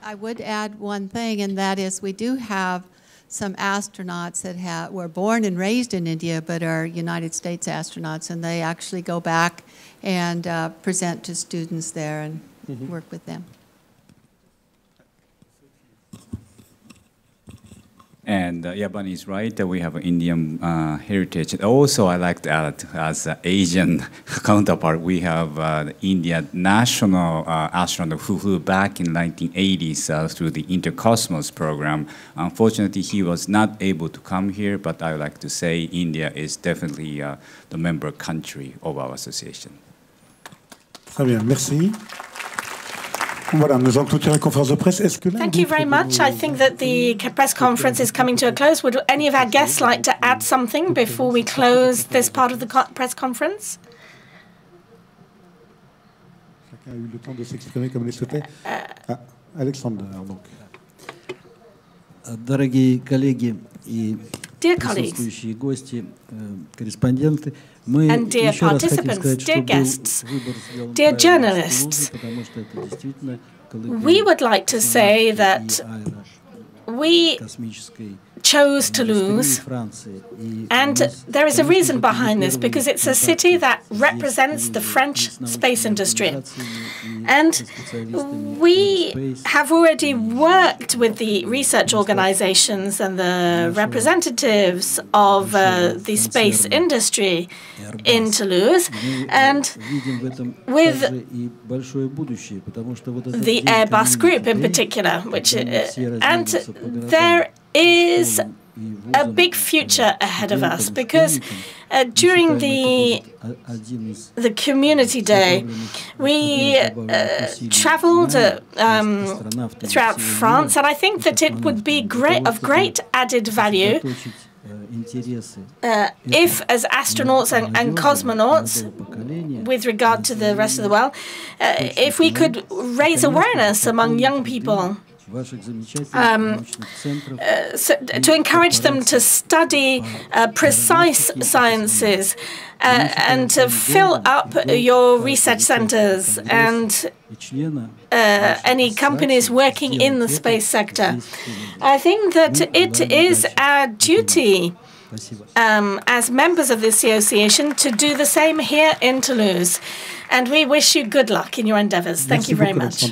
I would add one thing, and that is we do have some astronauts that were born and raised in India but are United States astronauts, and they actually go back and present to students there and work with them. And Yabani is right that we have Indian heritage. Also, I like to add, as an Asian counterpart, we have the Indian national astronaut who flew back in 1980s through the Intercosmos program. Unfortunately, he was not able to come here, but I would like to say India is definitely the member country of our association. Très bien, merci. Voilà, nous allons clôturer la conférence de presse. Est-ce que Thank you very much. I think that the press conference is coming to a close. Would any of our guests like to add something before we close this part of the press conference? Chacun a eu le temps de s'exprimer comme il souhaitait. Alexander, donc. Дорогие коллеги и присутствующие гости, корреспонденты, мы еще раз хотим сказать, что guests, dear journalists, we would like to say that we chose Toulouse, and there is a reason behind this, because it's a city that represents the French space industry. And we have already worked with the research organizations and the representatives of the space industry in Toulouse, and with the Airbus group in particular, which and there is a big future ahead of us, because during the community day, we traveled throughout France, and I think that it would be of great added value if, as astronauts and cosmonauts, with regard to the rest of the world, if we could raise awareness among young people, to encourage them to study precise sciences and to fill up your research centers and any companies working in the space sector. I think that it is our duty as members of the association to do the same here in Toulouse. And we wish you good luck in your endeavors. Thank you very much.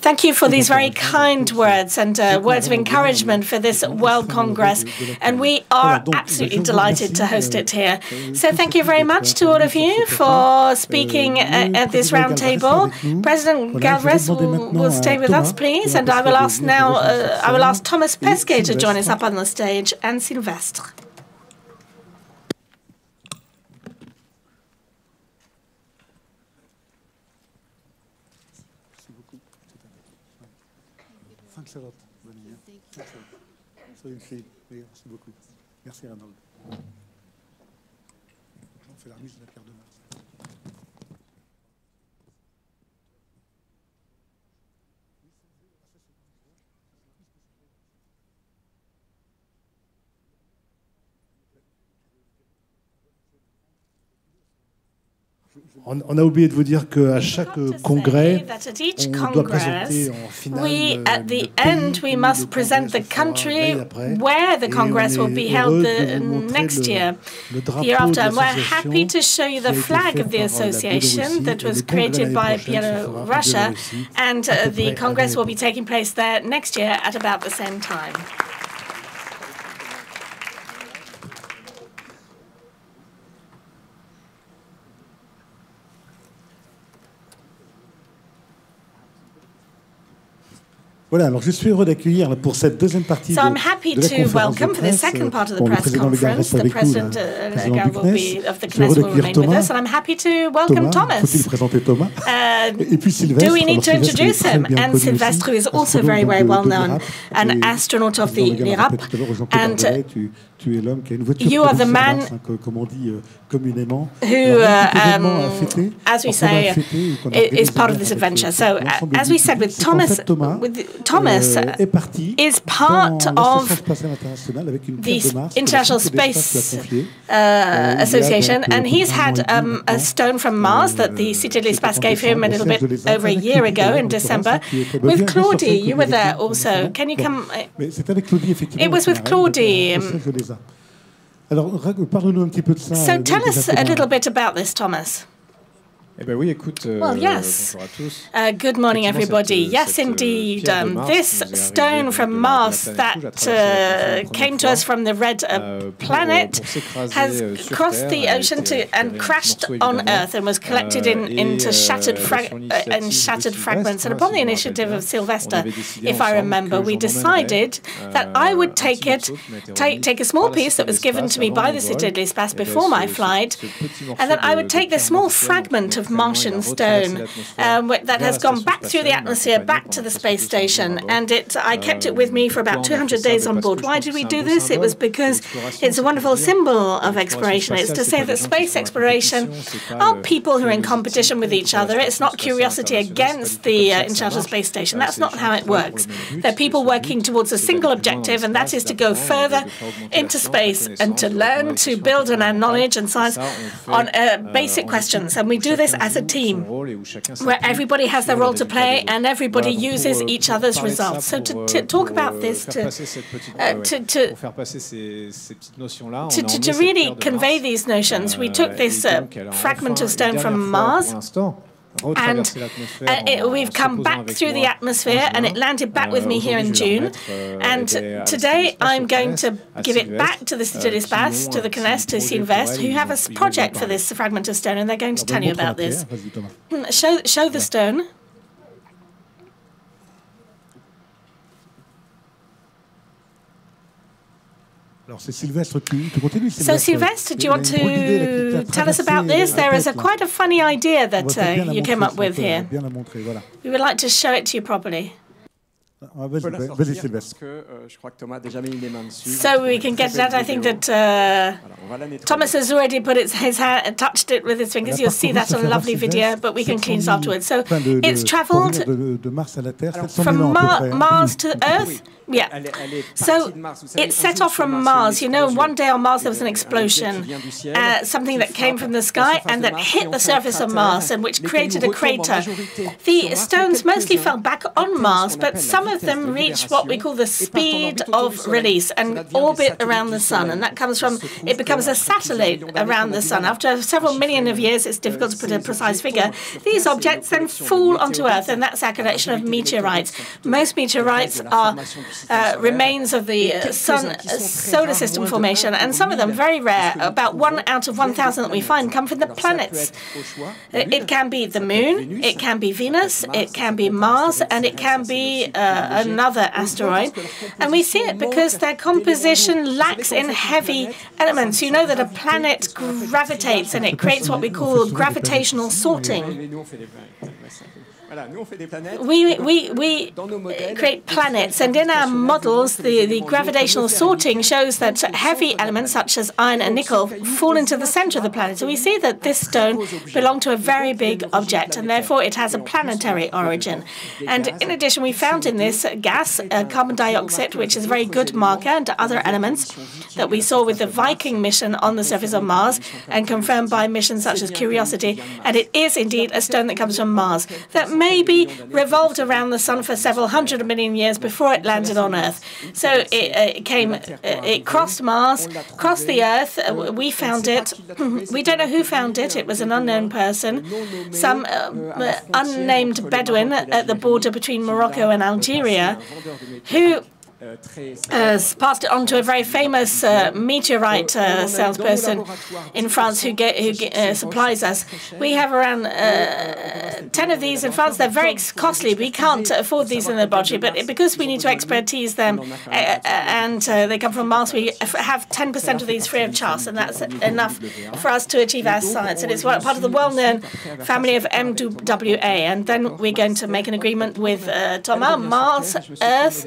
Thank you for these very kind words and words of encouragement for this World Congress. And we are absolutely delighted to host it here. So thank you very much to all of you for speaking at this round table. President Galvez will stay with us, please. And I will ask now, I will ask Thomas Pesquet to join us up on the stage, and Sylvestre. Soyez merci beaucoup. Merci Arnold. On fait la remise de la pierre de Mars. On a oublié de vous dire qu'à chaque congrès, on doit présenter en finale at the end, we must present the country where the congress will be held next year. Hereafter, and we're happy to show you the flag of the association that was created by Russia, and the congress will be taking place there next year at about the same time. Voilà, alors je suis heureux d'accueillir pour cette deuxième partie de la conférence de presse, pour le président Legarde reste avec nous, le président du CNES. Je suis heureux d'accueillir Thomas. Thomas, faut-il présenter Thomas? Et puis Sylvestre. Do we need to introduce him? And Sylvestre, who is also very, very well known, an astronaut of the l'IRAP. And tu es l'homme qui a une voiture you are the man comme on dit communément, who, as we say, is part of this adventure. So, as we said, with Thomas is part of the International Space Association, and he's had a stone from Mars that the Cité de l'Espace gave him a little bit over a year ago in December. With Claudie, you were there also. Can you come? It was with Claudie. So tell us a little bit about this, Thomas. Well, yes. Good morning, everybody. Yes, indeed. This stone from Mars that came to us from the red planet has crossed the ocean and crashed on Earth and was collected into shattered fragments. And upon the initiative of Sylvestre, if I remember, we decided that I would take a small piece that was given to me by the Cité de l'Espace before my flight, and that I would take this small fragment of Martian stone that has gone back through the atmosphere, back to the space station, and I kept it with me for about 200 days on board. Why did we do this? It was because it's a wonderful symbol of exploration. It's to say that space exploration are people who are in competition with each other. It's not curiosity against the International Space Station. That's not how it works. They're people working towards a single objective, and that is to go further into space and to learn, to build on our knowledge and science on basic questions. And we do this as a team, where everybody has their role to play and everybody uses each other's results. So to talk about this, to really convey these notions, we took this fragment of stone from Mars, and we've come back through the atmosphere, and it landed back with me here in June. And today I'm going to give it back to the Cité de l'Espace, to the CNES, to Sylvestre, who have a project for this fragment of stone, and they're going to tell you about this. Show the stone. So, Sylvestre, do you want to tell us about this? There is quite a funny idea that you came up with here. We would like to show it to you properly. So we can get that. I think that Thomas has already put his hand, touched it with his fingers. You'll see that on a lovely video, but we can clean it afterwards. So it's travelled from Mars to Earth. Yeah. So it set off from Mars. You know, one day on Mars there was an explosion, something that came from the sky and that hit the surface of Mars, and which created a crater. The stones mostly fell back on Mars, but some of them reached what we call the speed of release and orbit around the sun, and that comes from, it becomes a satellite around the sun. After several million of years, it's difficult to put a precise figure, these objects then fall onto Earth, and that's our collection of meteorites. Most meteorites are remains of the solar system formation, and some of them, very rare, about 1 out of 1,000 that we find, come from the planets. It can be the Moon, it can be Venus, it can be Mars, and it can be another asteroid. And we see it because their composition lacks in heavy elements. You know that a planet gravitates, and it creates what we call gravitational sorting. We create planets, and in our models, the gravitational sorting shows that heavy elements such as iron and nickel fall into the center of the planet. So we see that this stone belonged to a very big object, and therefore it has a planetary origin. And in addition, we found in this gas carbon dioxide, which is a very good marker, and other elements that we saw with the Viking mission on the surface of Mars, and confirmed by missions such as Curiosity. And it is indeed a stone that comes from Mars, that maybe revolved around the sun for several hundred million years before it landed on Earth. So it crossed Mars, crossed the Earth. We found it. We don't know who found it. It was an unknown person, some unnamed Bedouin at the border between Morocco and Algeria, who passed it on to a very famous meteorite salesperson in France who supplies us. We have around 10 of these in France. They're very costly. We can't afford these in the laboratory, but because we need to expertise them and they come from Mars, we have 10% of these free of charge, and that's enough for us to achieve our science. And it's part of the well-known family of MWA. And then we're going to make an agreement with Thomas, Mars, Earth.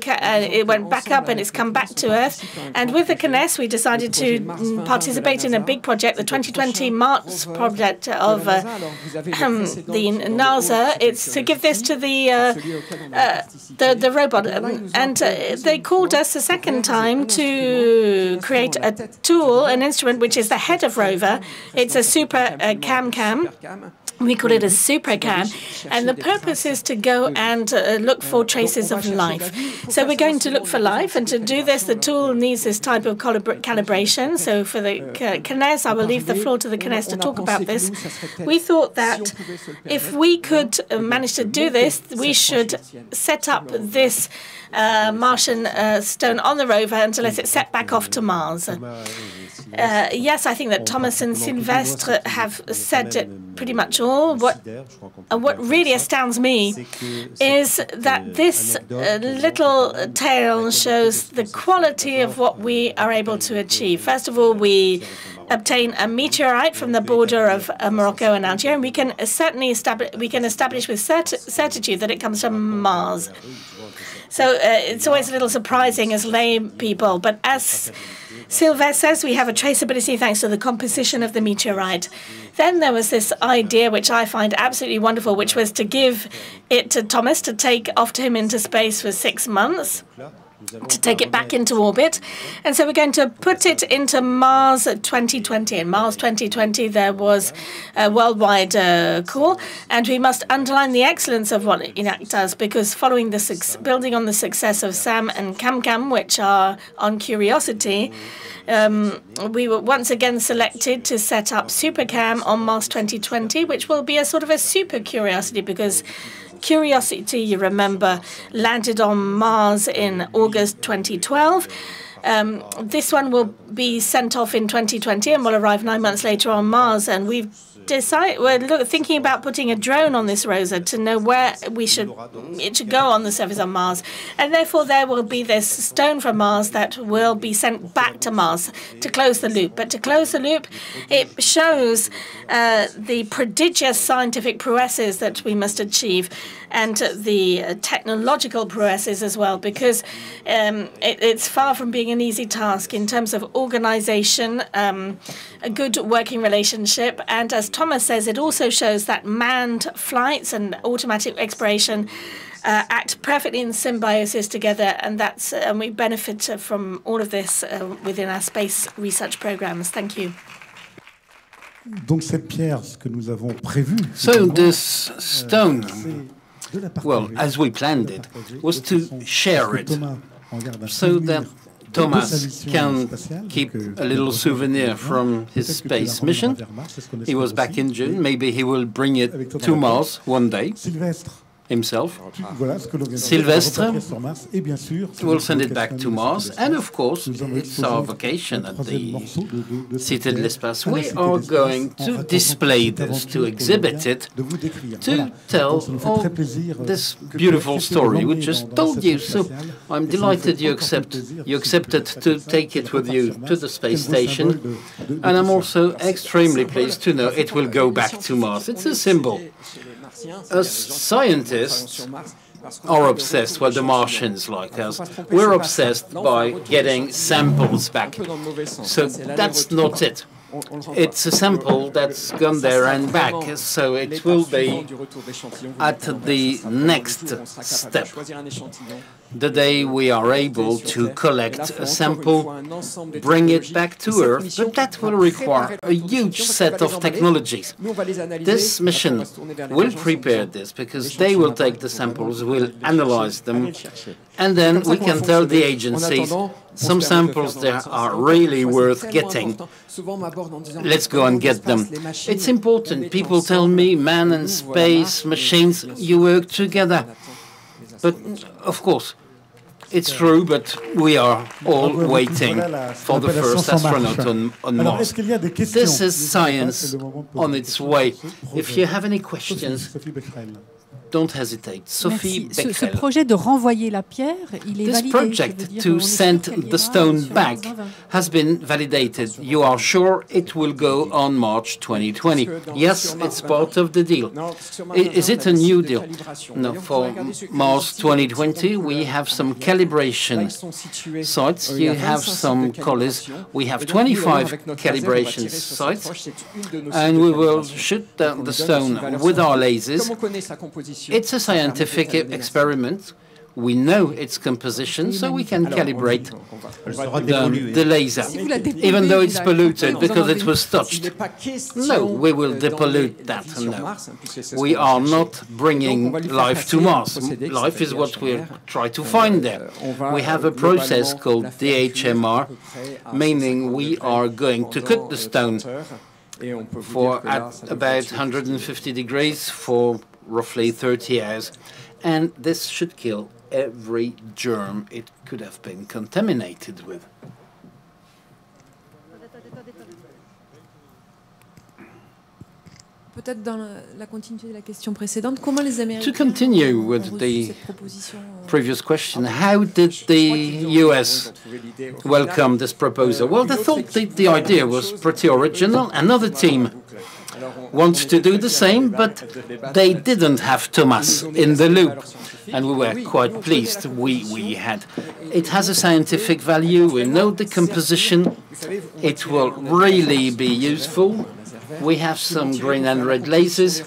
It went back up and it's come back to Earth. And with the CNES, we decided to participate in a big project, the 2020 Mars project of the NASA. It's to give this to the robot. And they called us a second time to create a tool, an instrument, which is the head of rover. It's a super cam. We call it a supercam, and the purpose is to go and look for traces of life. So we're going to look for life, and to do this, the tool needs this type of calibration. So for the CNES, I will leave the floor to the CNES to talk about this. We thought that if we could manage to do this, we should set up this Martian stone on the rover and to let it set back off to Mars. Yes, I think that Thomas and Sylvestre have said it pretty much all. What really astounds me is that this little tale shows the quality of what we are able to achieve. First of all, we obtain a meteorite from the border of Morocco and Algeria, and we can certainly establish with certitude that it comes from Mars. So it's always a little surprising as lay people, but as Sylvestre says, we have a traceability thanks to the composition of the meteorite. Then there was this idea, which I find absolutely wonderful, which was to give it to Thomas to take off to him into space for 6 months, to take it back into orbit. And so we're going to put it into Mars 2020. In Mars 2020, there was a worldwide call, and we must underline the excellence of what ENAC does, because following building on the success of SAM and CamCam, which are on Curiosity, we were once again selected to set up SuperCam on Mars 2020, which will be a sort of a super Curiosity, because Curiosity, you remember, landed on Mars in August 2012. This one will be sent off in 2020 and will arrive 9 months later on Mars. And we're thinking about putting a drone on this rover to know where it should go on the surface of Mars. And therefore, there will be this stone from Mars that will be sent back to Mars to close the loop. But to close the loop, it shows the prodigious scientific prowesses that we must achieve and the technological prowesses as well, because it's far from being an easy task in terms of organization, a good working relationship. And as Thomas says, it also shows that manned flights and automatic exploration act perfectly in symbiosis together, and we benefit from all of this within our space research programs. Thank you. Donc cette pierre, ce que nous avons prévu. So this stone, well, as we planned it, was to share it, so that Thomas can keep a little souvenir from his space mission. He was back in June. Maybe he will bring it to Mars one day himself. Sylvestre will send it back to Mars, and of course, it's our vacation at the Cité de l'Espace. We are going to display this, to exhibit it, to tell all this beautiful story we just told you. So I'm delighted you accepted to take it with you to the space station, and I'm also extremely pleased to know it will go back to Mars. It's a symbol. As scientists are obsessed, well, the Martians like us, we're obsessed by getting samples back. So that's not it. It's a sample that's gone there and back, so it will be at the next step. The day we are able to collect a sample, bring it back to Earth, but that will require a huge set of technologies. This mission will prepare this because they will take the samples, will analyze them, and then we can tell the agencies some samples there are really worth getting. Let's go and get them. It's important. People tell me, man and space, machines, you work together. But, of course, it's true, but we are all waiting for the first astronaut on Mars. This is science on its way. If you have any questions, don't hesitate. Sophie Becquerel. Ce projet de renvoyer la pierre, il est validé. This project to send the stone back has been validated. You are sure it will go on March 2020? Yes, it's part of the deal. Is it a new deal? No, for Mars 2020, we have some calibration sites. You have some colors. We have 25 calibration sites, and we will shoot down the stone with our lasers. It's a scientific experiment. We know its composition, so we can calibrate the laser, even though it's polluted because it was touched. No, we will depollute that. No, we are not bringing life to Mars. Life is what we try to find there. We have a process called DHMR, meaning we are going to cook the stone at about 150 degrees for roughly 30 hours, and this should kill every germ it could have been contaminated with. Peut-être dans la continuité de la question précédente, comment les Américains To continue with the previous question, how did the US welcome this proposal? Well, they thought the idea was pretty original. Another team wants to do the same, but they didn't have Thomas in the loop, and we were quite pleased. It has a scientific value. We know the composition. It will really be useful. We have some green and red lasers.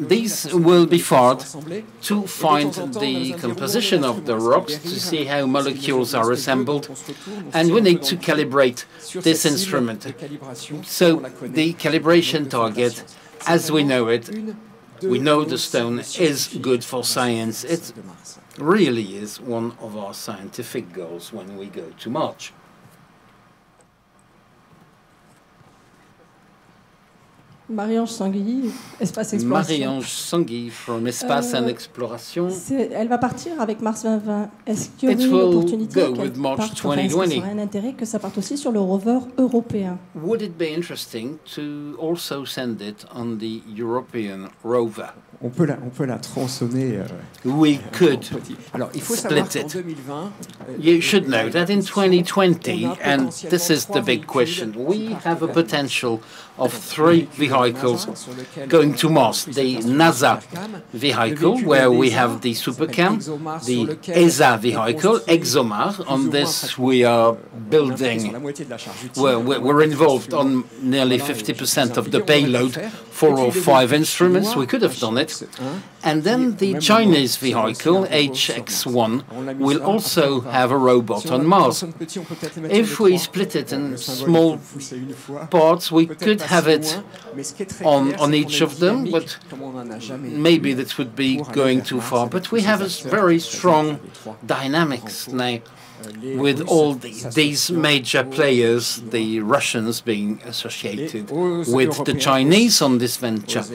These will be fired to find the composition of the rocks, to see how molecules are assembled, and we need to calibrate this instrument. So the calibration target, as we know it, we know the stone is good for science. It really is one of our scientific goals when we go to Mars. Marie-Ange Sanguilly, Espace Exploration. Marie-Ange Sanguilly from Espace and Exploration. Elle va partir avec Mars 2020. Est-ce qu'il y aurait une opportunité qu'elle parte, est-ce qu'il y aurait un intérêt que ça parte aussi sur le rover européen? Would it be interesting to also send it on the European rover? On peut la tronçonner. We could Alors, il faut savoir split qu'en it. 2020, You should know that in 2020, and this is the big question, we have a potential of 3 vehicles going to Mars. The NASA vehicle, where we have the SuperCam, the ESA vehicle, ExoMars. On this, we are building, we're involved on nearly 50% of the payload, 4 or 5 instruments. We could have done it. And then the Chinese vehicle, HX1, will also have a robot on Mars. If we split it in small parts, we could have it on each of them, but maybe that would be going too far. But we have a very strong dynamics now with all these major players, the Russians being associated with the Chinese on this venture.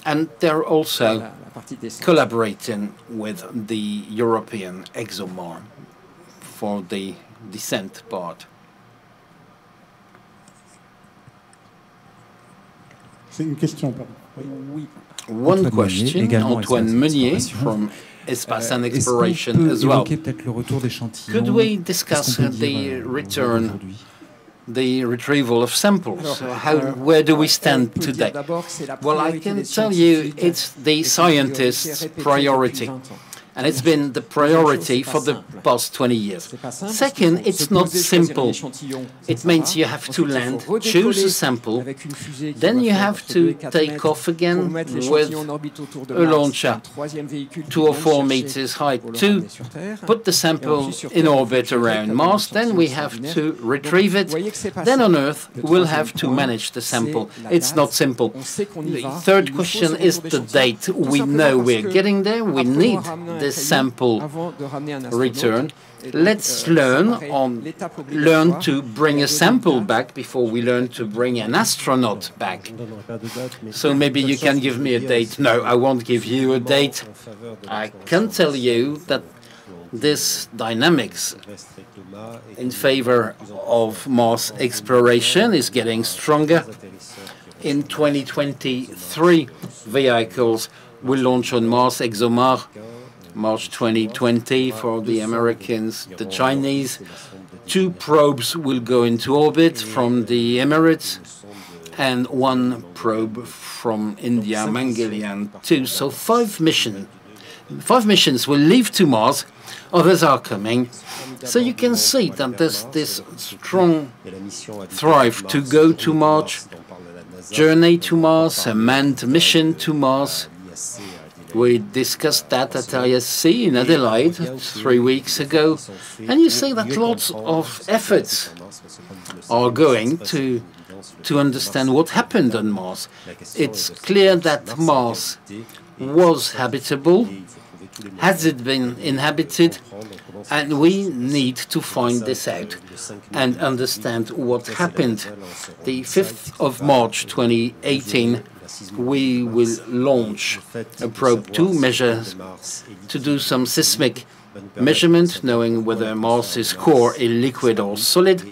And they're also collaborating with the European ExoMars for the descent part. C'est une question, pardon. Oui. One question, Antoine Meunier from Espace and Exploration as well. Could we discuss the return, the retrieval of samples? Where do we stand today? Well, I can tell you it's the scientists' priority. And it's been the priority for the past 20 years. Second, it's not simple. It means you have to land, choose a sample, then you have to take off again with a launcher 2 or 4 meters high to put the sample in orbit around Mars. Then we have to retrieve it. Then on Earth, we'll have to manage the sample. It's not simple. The third question is the date. We know we're getting there. We need this sample return. Let's learn to bring a sample back before we learn to bring an astronaut back. So maybe you can give me a date. No, I won't give you a date. I can tell you that this dynamics in favor of Mars exploration is getting stronger. In 2023, vehicles will launch on Mars, ExoMars, March 2020 for the Americans, the Chinese. 2 probes will go into orbit from the Emirates and 1 probe from India, Mangalyaan 2. So 5 missions will leave to Mars. Others are coming. So you can see that there's this strong drive to go to Mars, journey to Mars, a manned mission to Mars. We discussed that at ISC in Adelaide 3 weeks ago, and you see that lots of efforts are going to understand what happened on Mars. It's clear that Mars was habitable. Has it been inhabited? And we need to find this out and understand what happened. The 5th of March 2018, we will launch a probe to do some seismic measurement, knowing whether Mars's core is liquid or solid.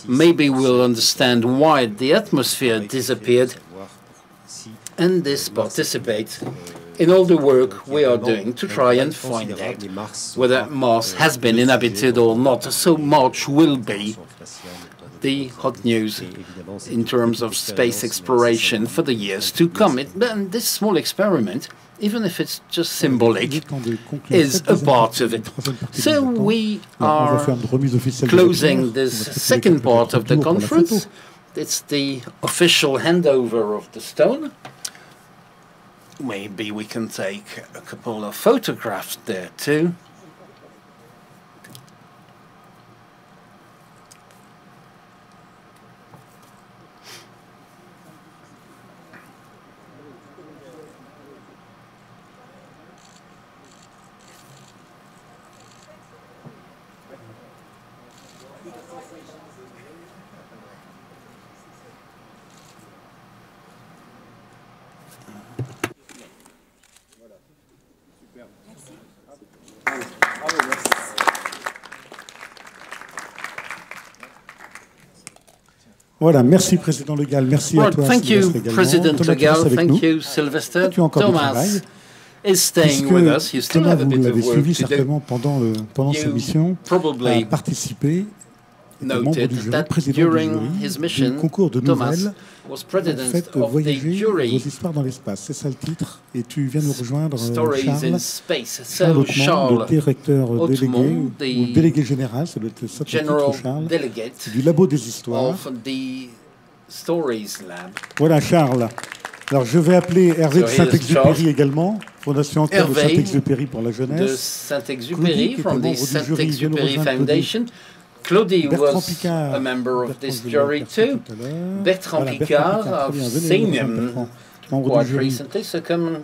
Maybe we'll understand why the atmosphere disappeared, and this participates in all the work we are doing to try and find out whether Mars has been inhabited or not. So March will be the hot news in terms of space exploration for the years to come. And this small experiment, even if it's just symbolic, is a part of it. So we are closing this second part of the conference. It's the official handover of the stone. Maybe we can take a couple of photographs there too. Voilà, merci Président Le Gall, merci à toi. Thank you, President Le Gall. Thank you, Sylvester. Thomas is staying with us. You still have a bit of work to do. Pendant sa mission, a participé, noted that during his mission, Thomas was president of the jury. Histoires dans l'espace, c'est ça le titre. Et tu viens nous rejoindre, Stories Charles, in Space. So Charles, le directeur délégué, ou délégué général, c'est le titre, Charles, du Labo des Histoires. Of the Stories Lab. Voilà, Charles. Alors, je vais appeler Hervé de Saint-Exupéry également, Fondation Enquête de Saint-Exupéry pour la jeunesse. De Saint-Exupéry, from the Saint-Exupéry Foundation. Claudie was a member of this jury too. Bertrand Picard, I've seen him quite recently, so come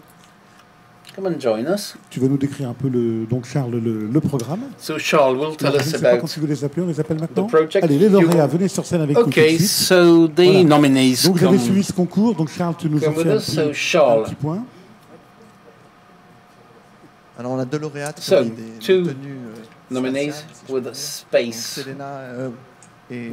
and join us. Tu vas nous décrire un peu, donc Charles, le programme. So Charles will tell us about quand tu veux les appeler, on les appelle maintenant. The project. Allez, les lauréats, venez sur scène avec nous tout de suite. So the nominees donc vous avez suivi ce concours, donc Charles, tu nous as fait un petit point. Alors on a deux lauréates qui ont des tenues nominees with space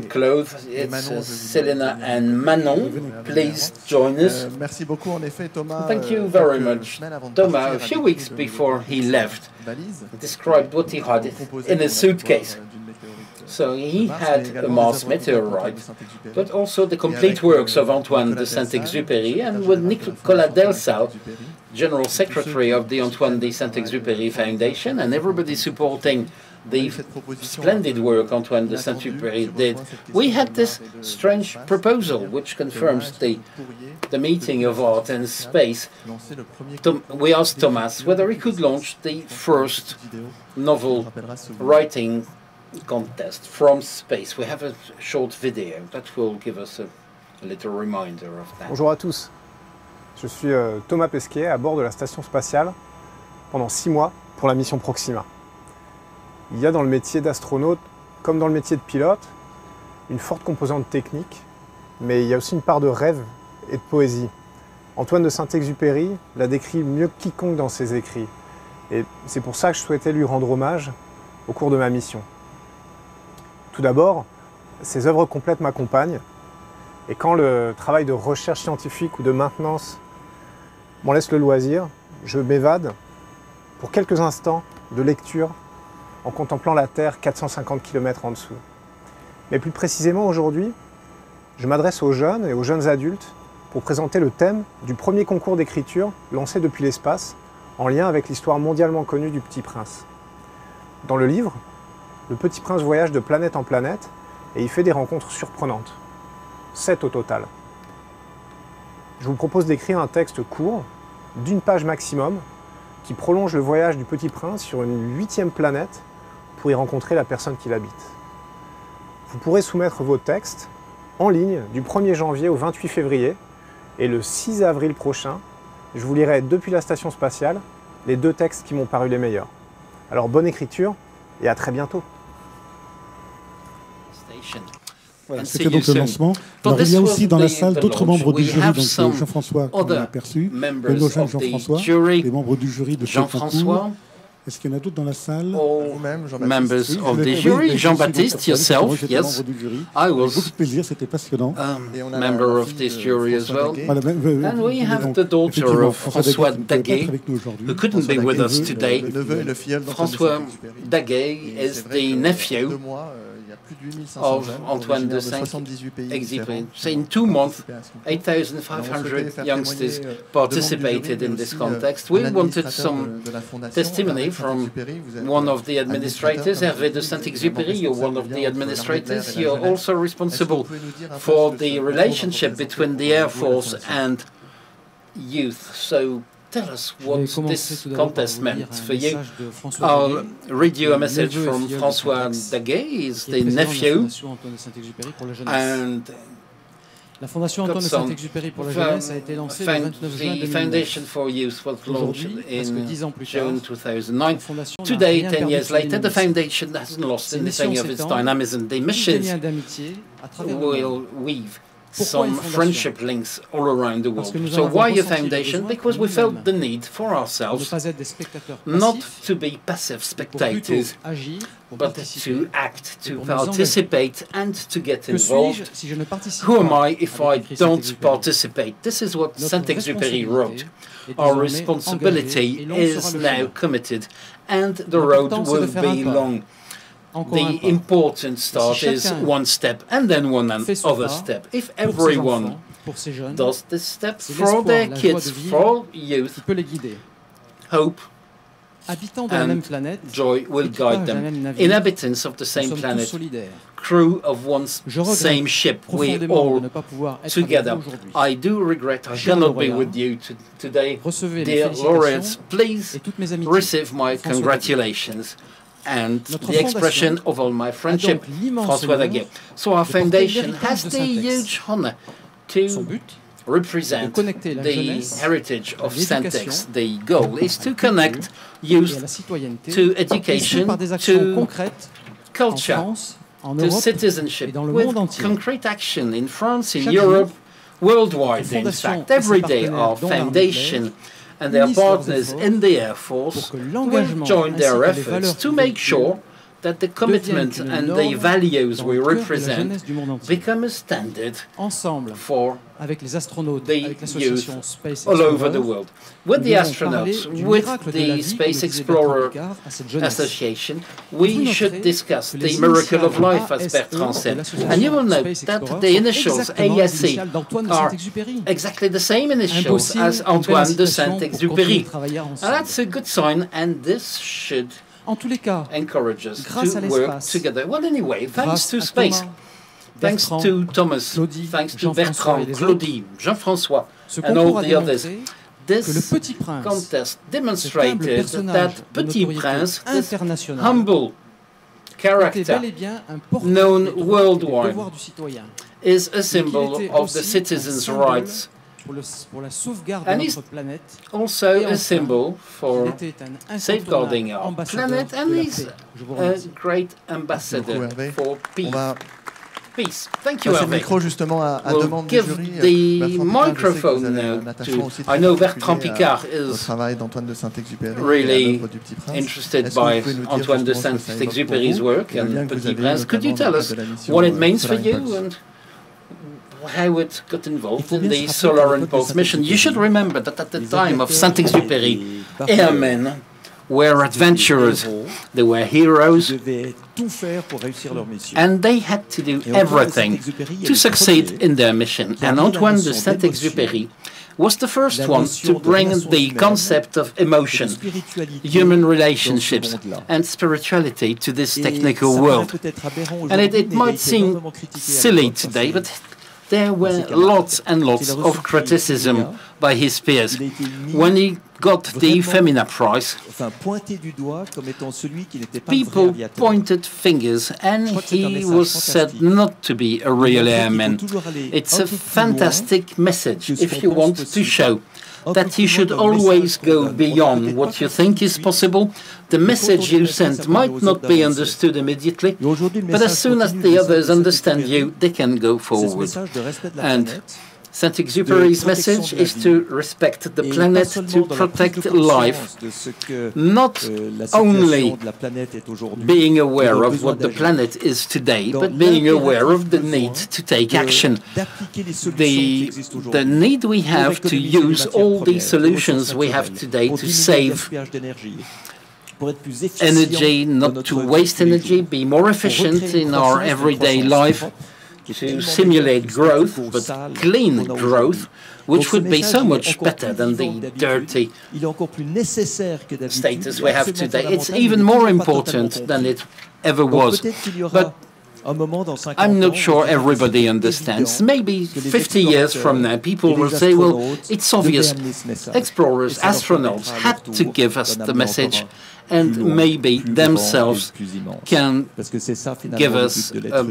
clothes. It's Selena and Manon. Please join us. Merci beaucoup en effet Thomas. Thank you very much. Thomas, a few weeks before he left, described what he had in his suitcase. So he had a Mars meteorite, but also the complete works of Antoine de Saint-Exupéry, and with Nicolas Delsalle, General Secretary of the Antoine de Saint-Exupéry Foundation, and everybody supporting the splendid work Antoine de Saint-Exupéry did. We had this strange proposal which confirms the meeting of art and space. We asked Thomas whether he could launch the first novel writing contest from space. We have a short video that will give us a little reminder of that. Bonjour à tous. Je suis Thomas Pesquet à bord de la station spatiale pendant 6 mois pour la mission Proxima. Il y a dans le métier d'astronaute, comme dans le métier de pilote, une forte composante technique, mais il y a aussi une part de rêve et de poésie. Antoine de Saint-Exupéry l'a décrit mieux que quiconque dans ses écrits. Et c'est pour ça que je souhaitais lui rendre hommage au cours de ma mission. Tout d'abord, ses œuvres complètes m'accompagnent, et quand le travail de recherche scientifique ou de maintenance m'en laisse le loisir, je m'évade pour quelques instants de lecture en contemplant la Terre 450 km en dessous. Mais plus précisément aujourd'hui, je m'adresse aux jeunes et aux jeunes adultes pour présenter le thème du premier concours d'écriture lancé depuis l'espace en lien avec l'histoire mondialement connue du Petit Prince. Dans le livre, le Petit Prince voyage de planète en planète et y fait des rencontres surprenantes. 7 au total. Je vous propose d'écrire un texte court, d'1 page maximum, qui prolonge le voyage du Petit Prince sur une 8e planète pour y rencontrer la personne qui l'habite. Vous pourrez soumettre vos textes en ligne du 1er janvier au 28 février et le 6 avril prochain, je vous lirai depuis la station spatiale les 2 textes qui m'ont paru les meilleurs. Alors bonne écriture et à très bientôt. Voilà, c'était donc le lancement. Alors, il y a aussi dans la salle d'autres membres du jury, donc Jean-François, qu'on a aperçu, Benoît Jean-François, les membres du jury de ce concours. Est-ce qu'il y en a d'autres dans la salle? Members of the jury, Jean-Baptiste, yourself, yes. I was beaucoup de plaisir, c'était passionnant. Member of this jury as well. And we have the daughter of François Daguet, who couldn't be with us today. François Daguet is the nephew of Antoine de Saint-Exupéry. So in 2 months, 8,500 youngsters participated in this context. We wanted some testimony from one of the administrators, Hervé de Saint-Exupéry. You're one of the administrators. You're also responsible for the relationship between the Air Force and youth. So tell us what this contest meant for you. I'll read you a message from François Daguet, he's the nephew, and la Fondation Antoine de Saint-Exupéry pour la jeunesse a été lancée le 29 juin 2009. The Foundation for Youth was launched in June 2009. Today, 10 years later, the foundation hasn't lost anything of its dynamism. The mission will weave some friendship links all around the world. So why a foundation? Because we felt the need for ourselves not to be passive spectators, but to act, to participate, and to get involved. Who am I if I don't participate? This is what Saint-Exupéry wrote. Our responsibility is now committed, and the road will be long. The important start is one step and then one other step. If everyone does this step for their kids, for youth, hope and joy will guide them. Inhabitants of the same planet, crew of one same ship, we all together. I do regret I cannot be with you today. Dear laureates, please receive my congratulations and the expression of all my friendship, François Daguet. So our foundation has the huge honor to represent the heritage of Syntex. The goal is to connect youth to education, to culture, to citizenship, with concrete action in France, in Europe, worldwide. In fact, every day our foundation and their partners in the Air Force will join their efforts to make sure that the commitment and the values we represent become a standard for the youth all over the world. With the astronauts, with the Space Explorer Association, we should discuss the miracle of life, as Bertrand said. And you will note that the initials ASC are exactly the same initials as Antoine de Saint-Exupéry. That's a good sign, and this should encourage us to work together. Well, anyway, thanks to space, thanks to Thomas, thanks to Bertrand, Claudie, Jean-François, and all the others, this contest demonstrated that Petit Prince, this humble character, known worldwide, is a symbol of the citizens' rights. And he's also a symbol for safeguarding our planet, and he's a great ambassador for peace. Thank you, Hervé. We'll give the microphone now to... I know Bertrand Piccard is really interested by Antoine de Saint-Exupéry's work and Petit Prince. Could you tell us what it means for you and how it got involved in the Solar Impulse mission? You should remember that at the time of Saint-Exupéry, airmen were adventurers, they were heroes, and they had to do everything to succeed in their mission. And Antoine de Saint-Exupéry was the first one to bring the concept of emotion, human relationships, and spirituality to this technical world. And it might seem silly today, but there were lots and lots of criticism by his peers. When he got the Femina Prize, people pointed fingers and he was said not to be a real airman. It's a fantastic message if you want to show that you should always go beyond what you think is possible. The message you send might not be understood immediately, but as soon as the others understand you, they can go forward. And Saint-Exupéry's message is to respect the planet, to protect life, not only being aware of what the planet is today, but being aware of the need to take action. The need we have to use all the solutions we have today to save energy, not to waste energy, be more efficient in our everyday life, to simulate growth, but clean growth, which would be so much better than the dirty status we have today. It's even more important than it ever was. But I'm not sure everybody understands. Maybe 50 years from now, people will say, well, it's obvious. Explorers, astronauts had to give us the message, and maybe themselves can give us a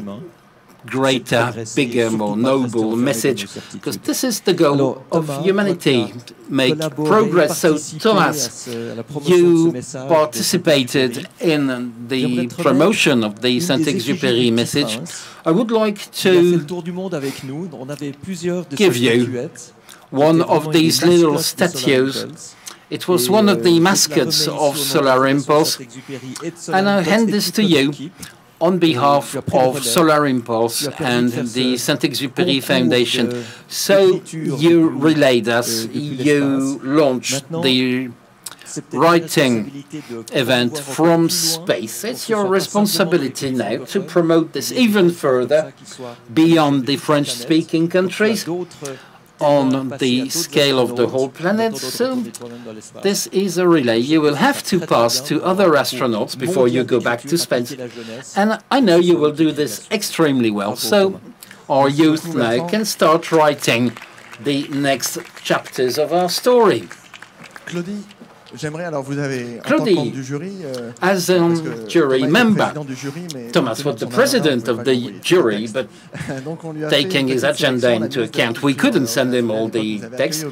greater, bigger, more noble message, because this is the goal of humanity, make progress. So, Thomas, you participated in the promotion of the Saint-Exupéry message. I would like to give you one of these little statues. It was one of the mascots of Solar Impulse, and I hand this to you on behalf of Solar Impulse and the Saint-Exupéry Foundation. So you relayed us, you launched the writing event from space. It's your responsibility now to promote this even further beyond the French-speaking countries, on the scale of the whole planet. So this is a relay. You will have to pass to other astronauts before you go back to space. And I know you will do this extremely well. So our youth now can start writing the next chapters of our story. Claudie, j'aimerais, alors vous avez, en Claudie, tant que membre du jury, as a jury member, Thomas was the president of the jury, but taking his agenda into account, we couldn't send him all the text.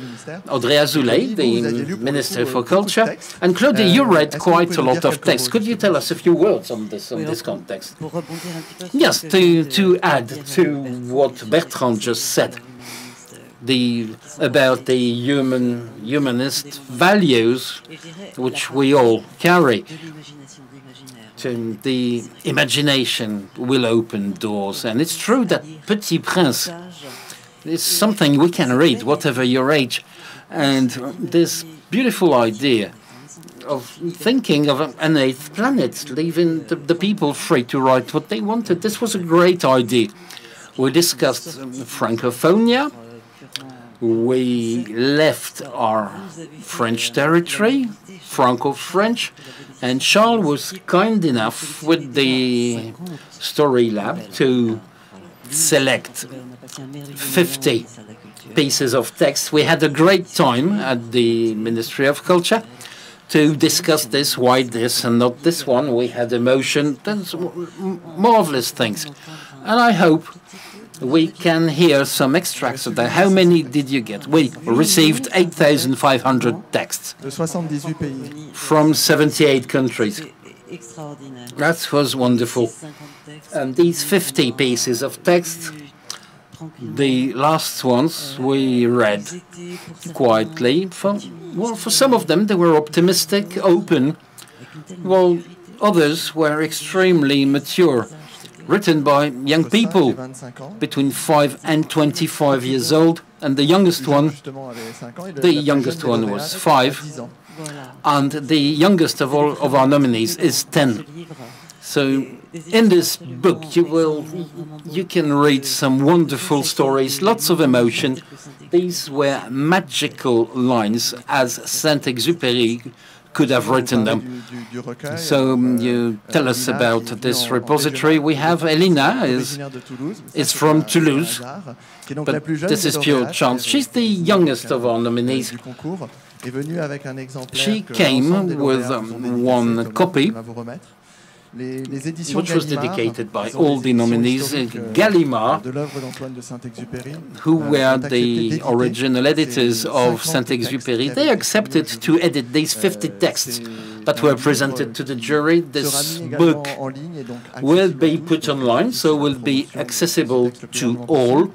Audrey Azoulay, the Minister for Culture, and Claudie, you read quite a lot of text. Could you tell us a few words on this context? Yes, to add to what Bertrand just said. About the humanist values which we all carry. The imagination will open doors, and it's true that Petit Prince is something we can read, whatever your age, and this beautiful idea of thinking of an eighth planet, leaving the people free to write what they wanted. This was a great idea. We discussed Francophonia. We left our French territory, Franco-French, and Charles was kind enough with the Story Lab to select 50 pieces of text. We had a great time at the Ministry of Culture to discuss this, why this and not this one. We had emotion, marvelous things. And I hope we can hear some extracts of that. How many did you get? We received 8,500 texts from 78 countries. That was wonderful. And these 50 pieces of text, the last ones we read quietly. For some of them, they were optimistic, open, while others were extremely mature, written by young people between 5 and 25 years old, and the youngest one was 5, and the youngest of all of our nominees is 10. So in this book you can read some wonderful stories, lots of emotion. These were magical lines, as Saint-Exupéry could have written them. So you tell us about this repository. We have Elena, is from Toulouse, but this is pure chance. She's the youngest of our nominees. She came with one copy, which was dedicated by all the nominees, Gallimard, who were the original editors of Saint-Exupéry. They accepted to edit these 50 texts that were presented to the jury. This book will be put online, so will be accessible to all.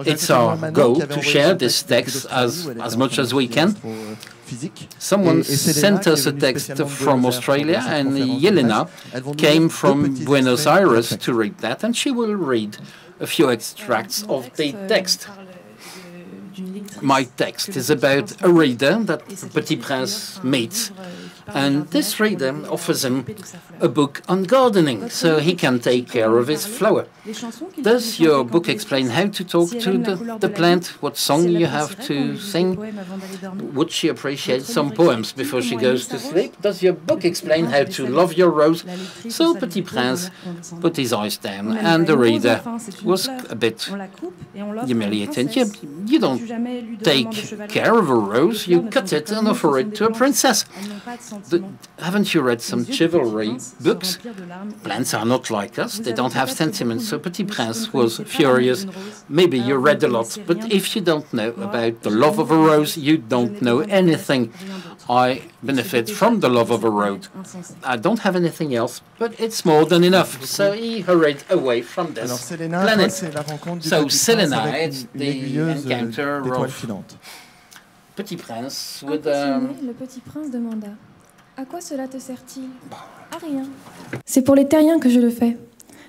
It's our goal to share this text as much as we can. Someone sent us a text from Australia, and Yelena came from Buenos Aires to read that, and she will read a few extracts of the text. My text is about a reader that Petit Prince meets, and this reader offers him a book on gardening so he can take care of his flower. Does your book explain how to talk to the plant, what song you have to sing? Would she appreciate some poems before she goes to sleep? Does your book explain how to love your rose? So Petit Prince put his eyes down, and the reader was a bit humiliated. You don't take care of a rose, you cut it and offer it to a princess. haven't you read some chivalry books? Plants are not like us. They don't have sentiments. So Petit Prince was furious. Maybe you read a lot, but if you don't know about the love of a rose, you don't know anything. I benefit from the love of a rose. I don't have anything else, but it's more than enough. So he hurried away from this planet. So Selena, it's the encounter of Petit Prince with... Le Petit Prince demanda « À quoi cela te sert-il ?»« À rien. C'est pour les terriens que je le fais.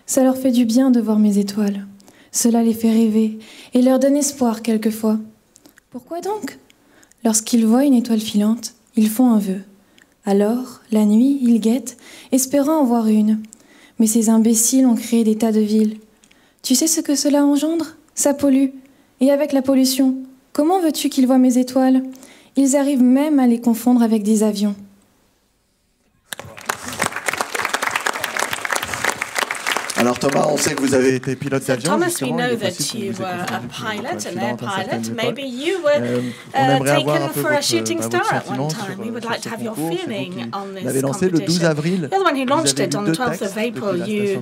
Ça leur fait du bien de voir mes étoiles. Cela les fait rêver et leur donne espoir quelquefois. Pourquoi donc ? Lorsqu'ils voient une étoile filante, ils font un vœu. Alors, la nuit, ils guettent, espérant en voir une. Mais ces imbéciles ont créé des tas de villes. Tu sais ce que cela engendre ? Ça pollue. Et avec la pollution, comment veux-tu qu'ils voient mes étoiles ? Ils arrivent même à les confondre avec des avions. Alors Thomas, on sait que vous avez été pilote d'avion. Thomas, we know that you were a pilot, an air pilot. Maybe you were taken for a shooting star at one time. We would like to have your feeling on this competition. You're the one who launched it on the 12th of April. You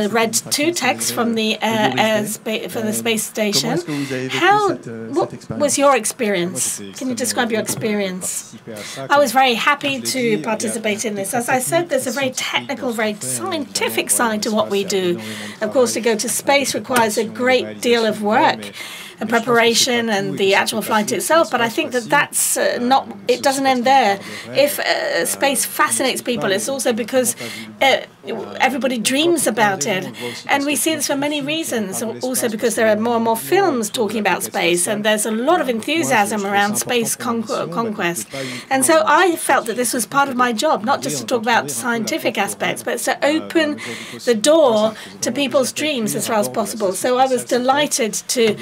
read 2 texts from the space station. What was your experience? Can you describe your experience? I was very happy to participate in this. As I said, there's a very technical, very scientific side to what we do. Of course, to go to space requires a great deal of work and preparation and the actual flight itself, but I think that that's it doesn't end there. If space fascinates people, it's also because everybody dreams about it. And we see this for many reasons, also because there are more and more films talking about space, and there's a lot of enthusiasm around space conquest. And so I felt that this was part of my job, not just to talk about scientific aspects, but to open the door to people's dreams as far as possible. So I was delighted to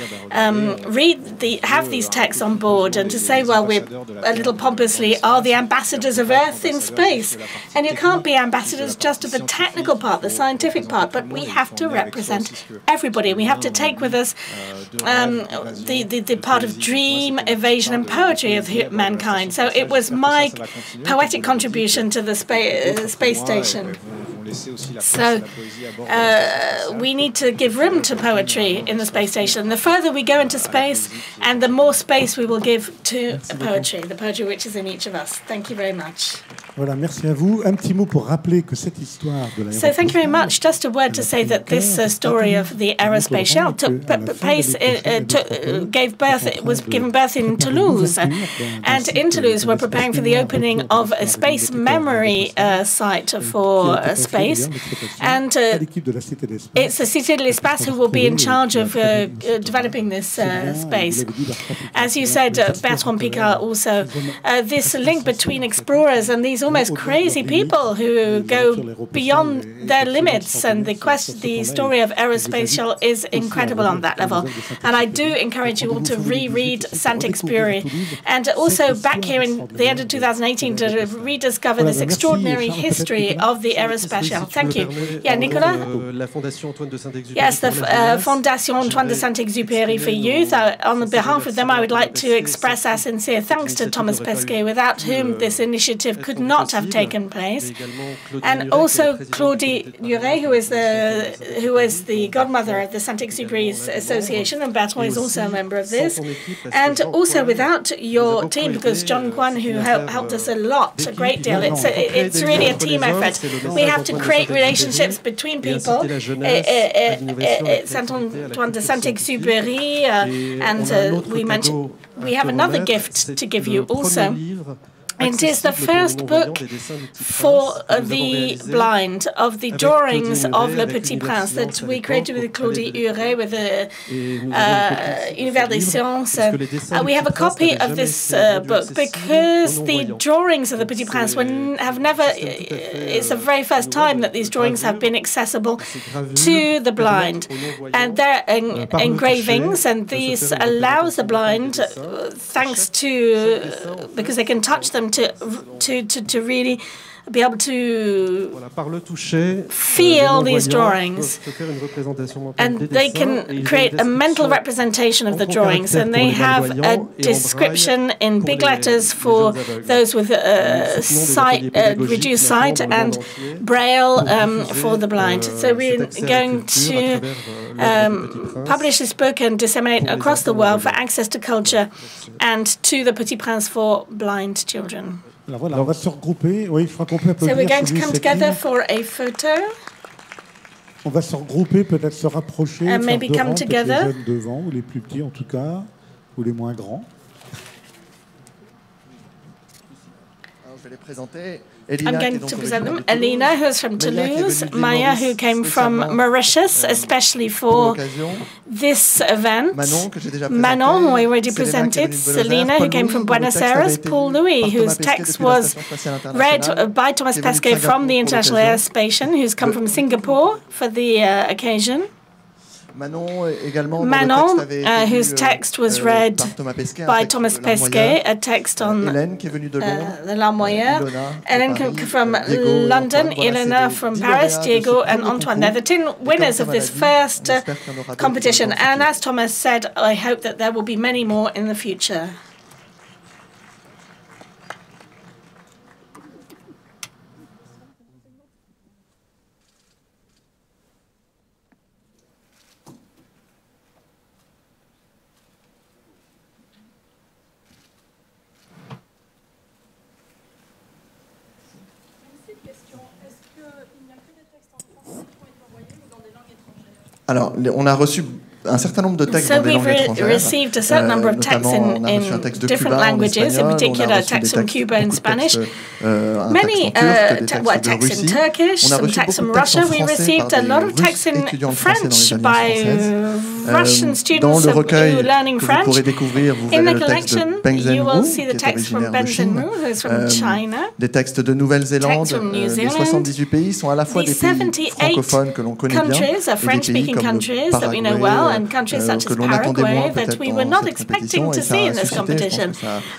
have these texts on board and to say, well, we're a little pompously are the ambassadors of Earth in space. And you can't be ambassadors just of the technical part, the scientific part, but we have to represent everybody. We have to take with us the part of dream, evasion, and poetry of mankind. So it was my poetic contribution to the space station. So we need to give room to poetry in the space station. The further we go into space, and the more space we will give to poetry, the poetry which is in each of us. Thank you very much. Voilà, merci à vous. Un petit mot pour rappeler que cette histoire de l'aéroport. So thank you very much. Just a word to say that this story of the aerospace shell was given birth in Toulouse, and in Toulouse we're preparing for the opening of a space memory site for space, and it's the Cité de l'Espace who will be in charge of developing this space. As you said, Bertrand Piccard also, this link between explorers and these almost crazy people who go beyond their limits, and the story of Aerospace Shell is incredible on that level. And I do encourage you all to reread Saint-Exupéry, and also back here in the end of 2018 to rediscover this extraordinary history of the Aerospace Shell. Thank you. Yeah, Nicolas? Yes, the Fondation Antoine de Saint-Exupéry for Youth. On behalf of them, I would like to express our sincere thanks to Thomas Pesquet, without whom this initiative could not have taken place. And also Claudie Duret, who is the godmother of the Saint-Exupéry Association, and Bertrand is also a member of this. And also without your team, because John Kwan, who helped us a great deal. It's really a team effort. We have to create relationships between people. Saint-Antoine de Saint-Exupéry, and we have another gift to give you also. It is the first book for the blind of the drawings of Le Petit Prince that we created with Claudie Duret, with the Univers des Sciences. We have a copy of this book because the drawings of the Petit Prince it's the very first time that these drawings have been accessible to the blind. And they're engravings, and these allows the blind, because they can touch them and to really be able to feel these drawings. And they can create a mental representation of the drawings, and they have a description in big letters for those with reduced sight, and Braille for the blind. So we're going to publish this book and disseminate across the world for access to culture and to the Petit Prince for blind children. Alors voilà, on va se regrouper. Oui, je crois qu'on peut applaudir. So we're going to come together for a photo. On va se regrouper, peut-être se rapprocher, faire maybe deux come rangs, together. les jeunes devant, ou les plus petits en tout cas, ou les moins grands. Alors, je vais les présenter. I'm going to present them. Elena, who's from Toulouse, Maya, who came from Mauritius, especially for this event, Manon, who I already presented, Selena, who came from Buenos Aires, Paul Louis, whose text was read by Thomas Pesquet from the International Air Station, who's come from Singapore for the occasion. Manon, whose text was read by Thomas Pesquet, a text on the Larmoyère. Hélène from London, Elena from Paris, Diego and Antoine. They're the 10 winners of this first competition. And as Thomas said, I hope that there will be many more in the future. Alors, on a reçu un certain nombre de textes dans des langues étrangères. Received a certain number of texts in different languages, in particular texts from Cuba in Spanish, many texts in Turkish, some texts from Russia. We received a lot of texts in French by Russian students who are learning French. In the collection, you will see the text from Benzen Mu, who is from China. Des textes de Nouvelle-Zélande, les 78 pays sont à la fois des pays francophones que l'on connaît bien, et des pays comme le Paraguay, and countries such as Paraguay that we were not expecting to see in this competition.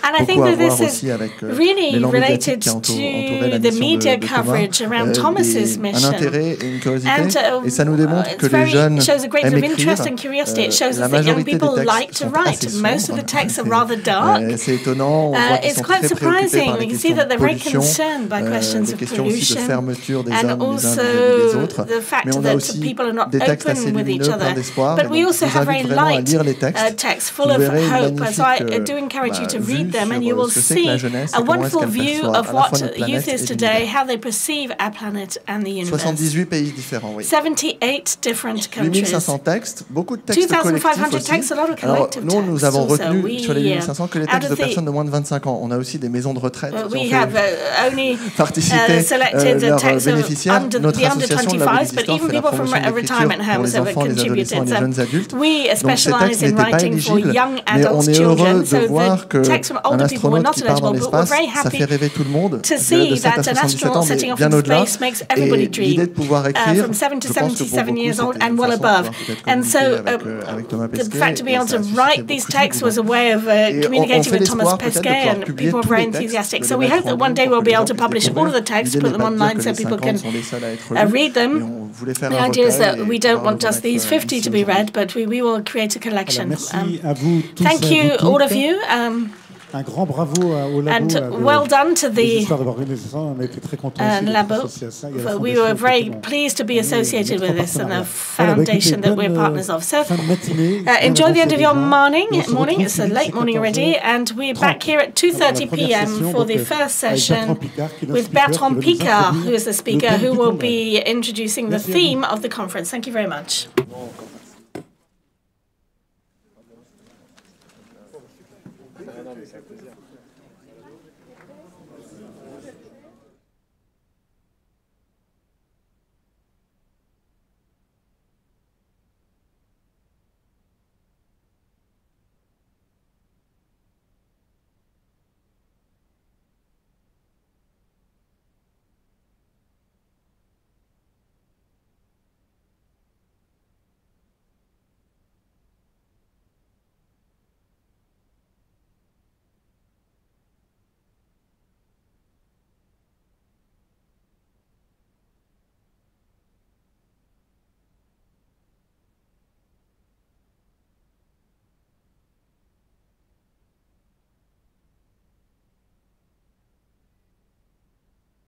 And I think that this is really related to the media coverage around Thomas's mission. And it shows a great deal of interest and curiosity. It shows us that young people like to write. Most of the texts are rather dark. It's quite surprising. We can see that they're very concerned by questions of pollution and also the fact that people are not open with each other. But we also have very light texts full of hope. So I do encourage you to read them, and you will see a wonderful view of what youth is today, how they perceive our planet and the universe. 78 pays différents, oui. 78 different countries. 2500 textes, beaucoup de textes collectifs aussi. Texts, a lot of collective Alors, nous avons retenu also. sur les 2500 que les textes de personnes de moins de 25 ans. On a aussi des maisons de retraite qui ont fait participer leurs bénéficiaires. Notre association de la Boule d'Histoire fait la promotion de l'écriture pour les enfants, les adolescents et les jeunes adultes. Donc ces textes n'étaient pas éligibles, mais on est heureux de voir qu'un astronaute qui part dans l'espace, ça fait rêver tout le monde. De 7 à 77 ans, mais bien au-delà. Et l'idée de pouvoir écrire, je pense que pour beaucoup, c'était une façon de pouvoir peut-être communiquer avec Thomas Pesquet. The fact to be able to write these texts was a way of communicating with Thomas Pesquet, and people were very enthusiastic. So we hope that one day we'll be able to publish all of the texts, put them online so people can read them. The idea is that we don't want just these 50 to be read, but we will create a collection. Thank you, all of you. Un grand bravo au labo. And well done to the labo. We were very pleased to be associated with this and the foundation that we're partners of. So enjoy the end of your morning. It's a late morning already, and we're back here at 2:30 p.m. for the first session with Bertrand Picard, who is the speaker, who will be introducing the theme of the conference. Thank you very much.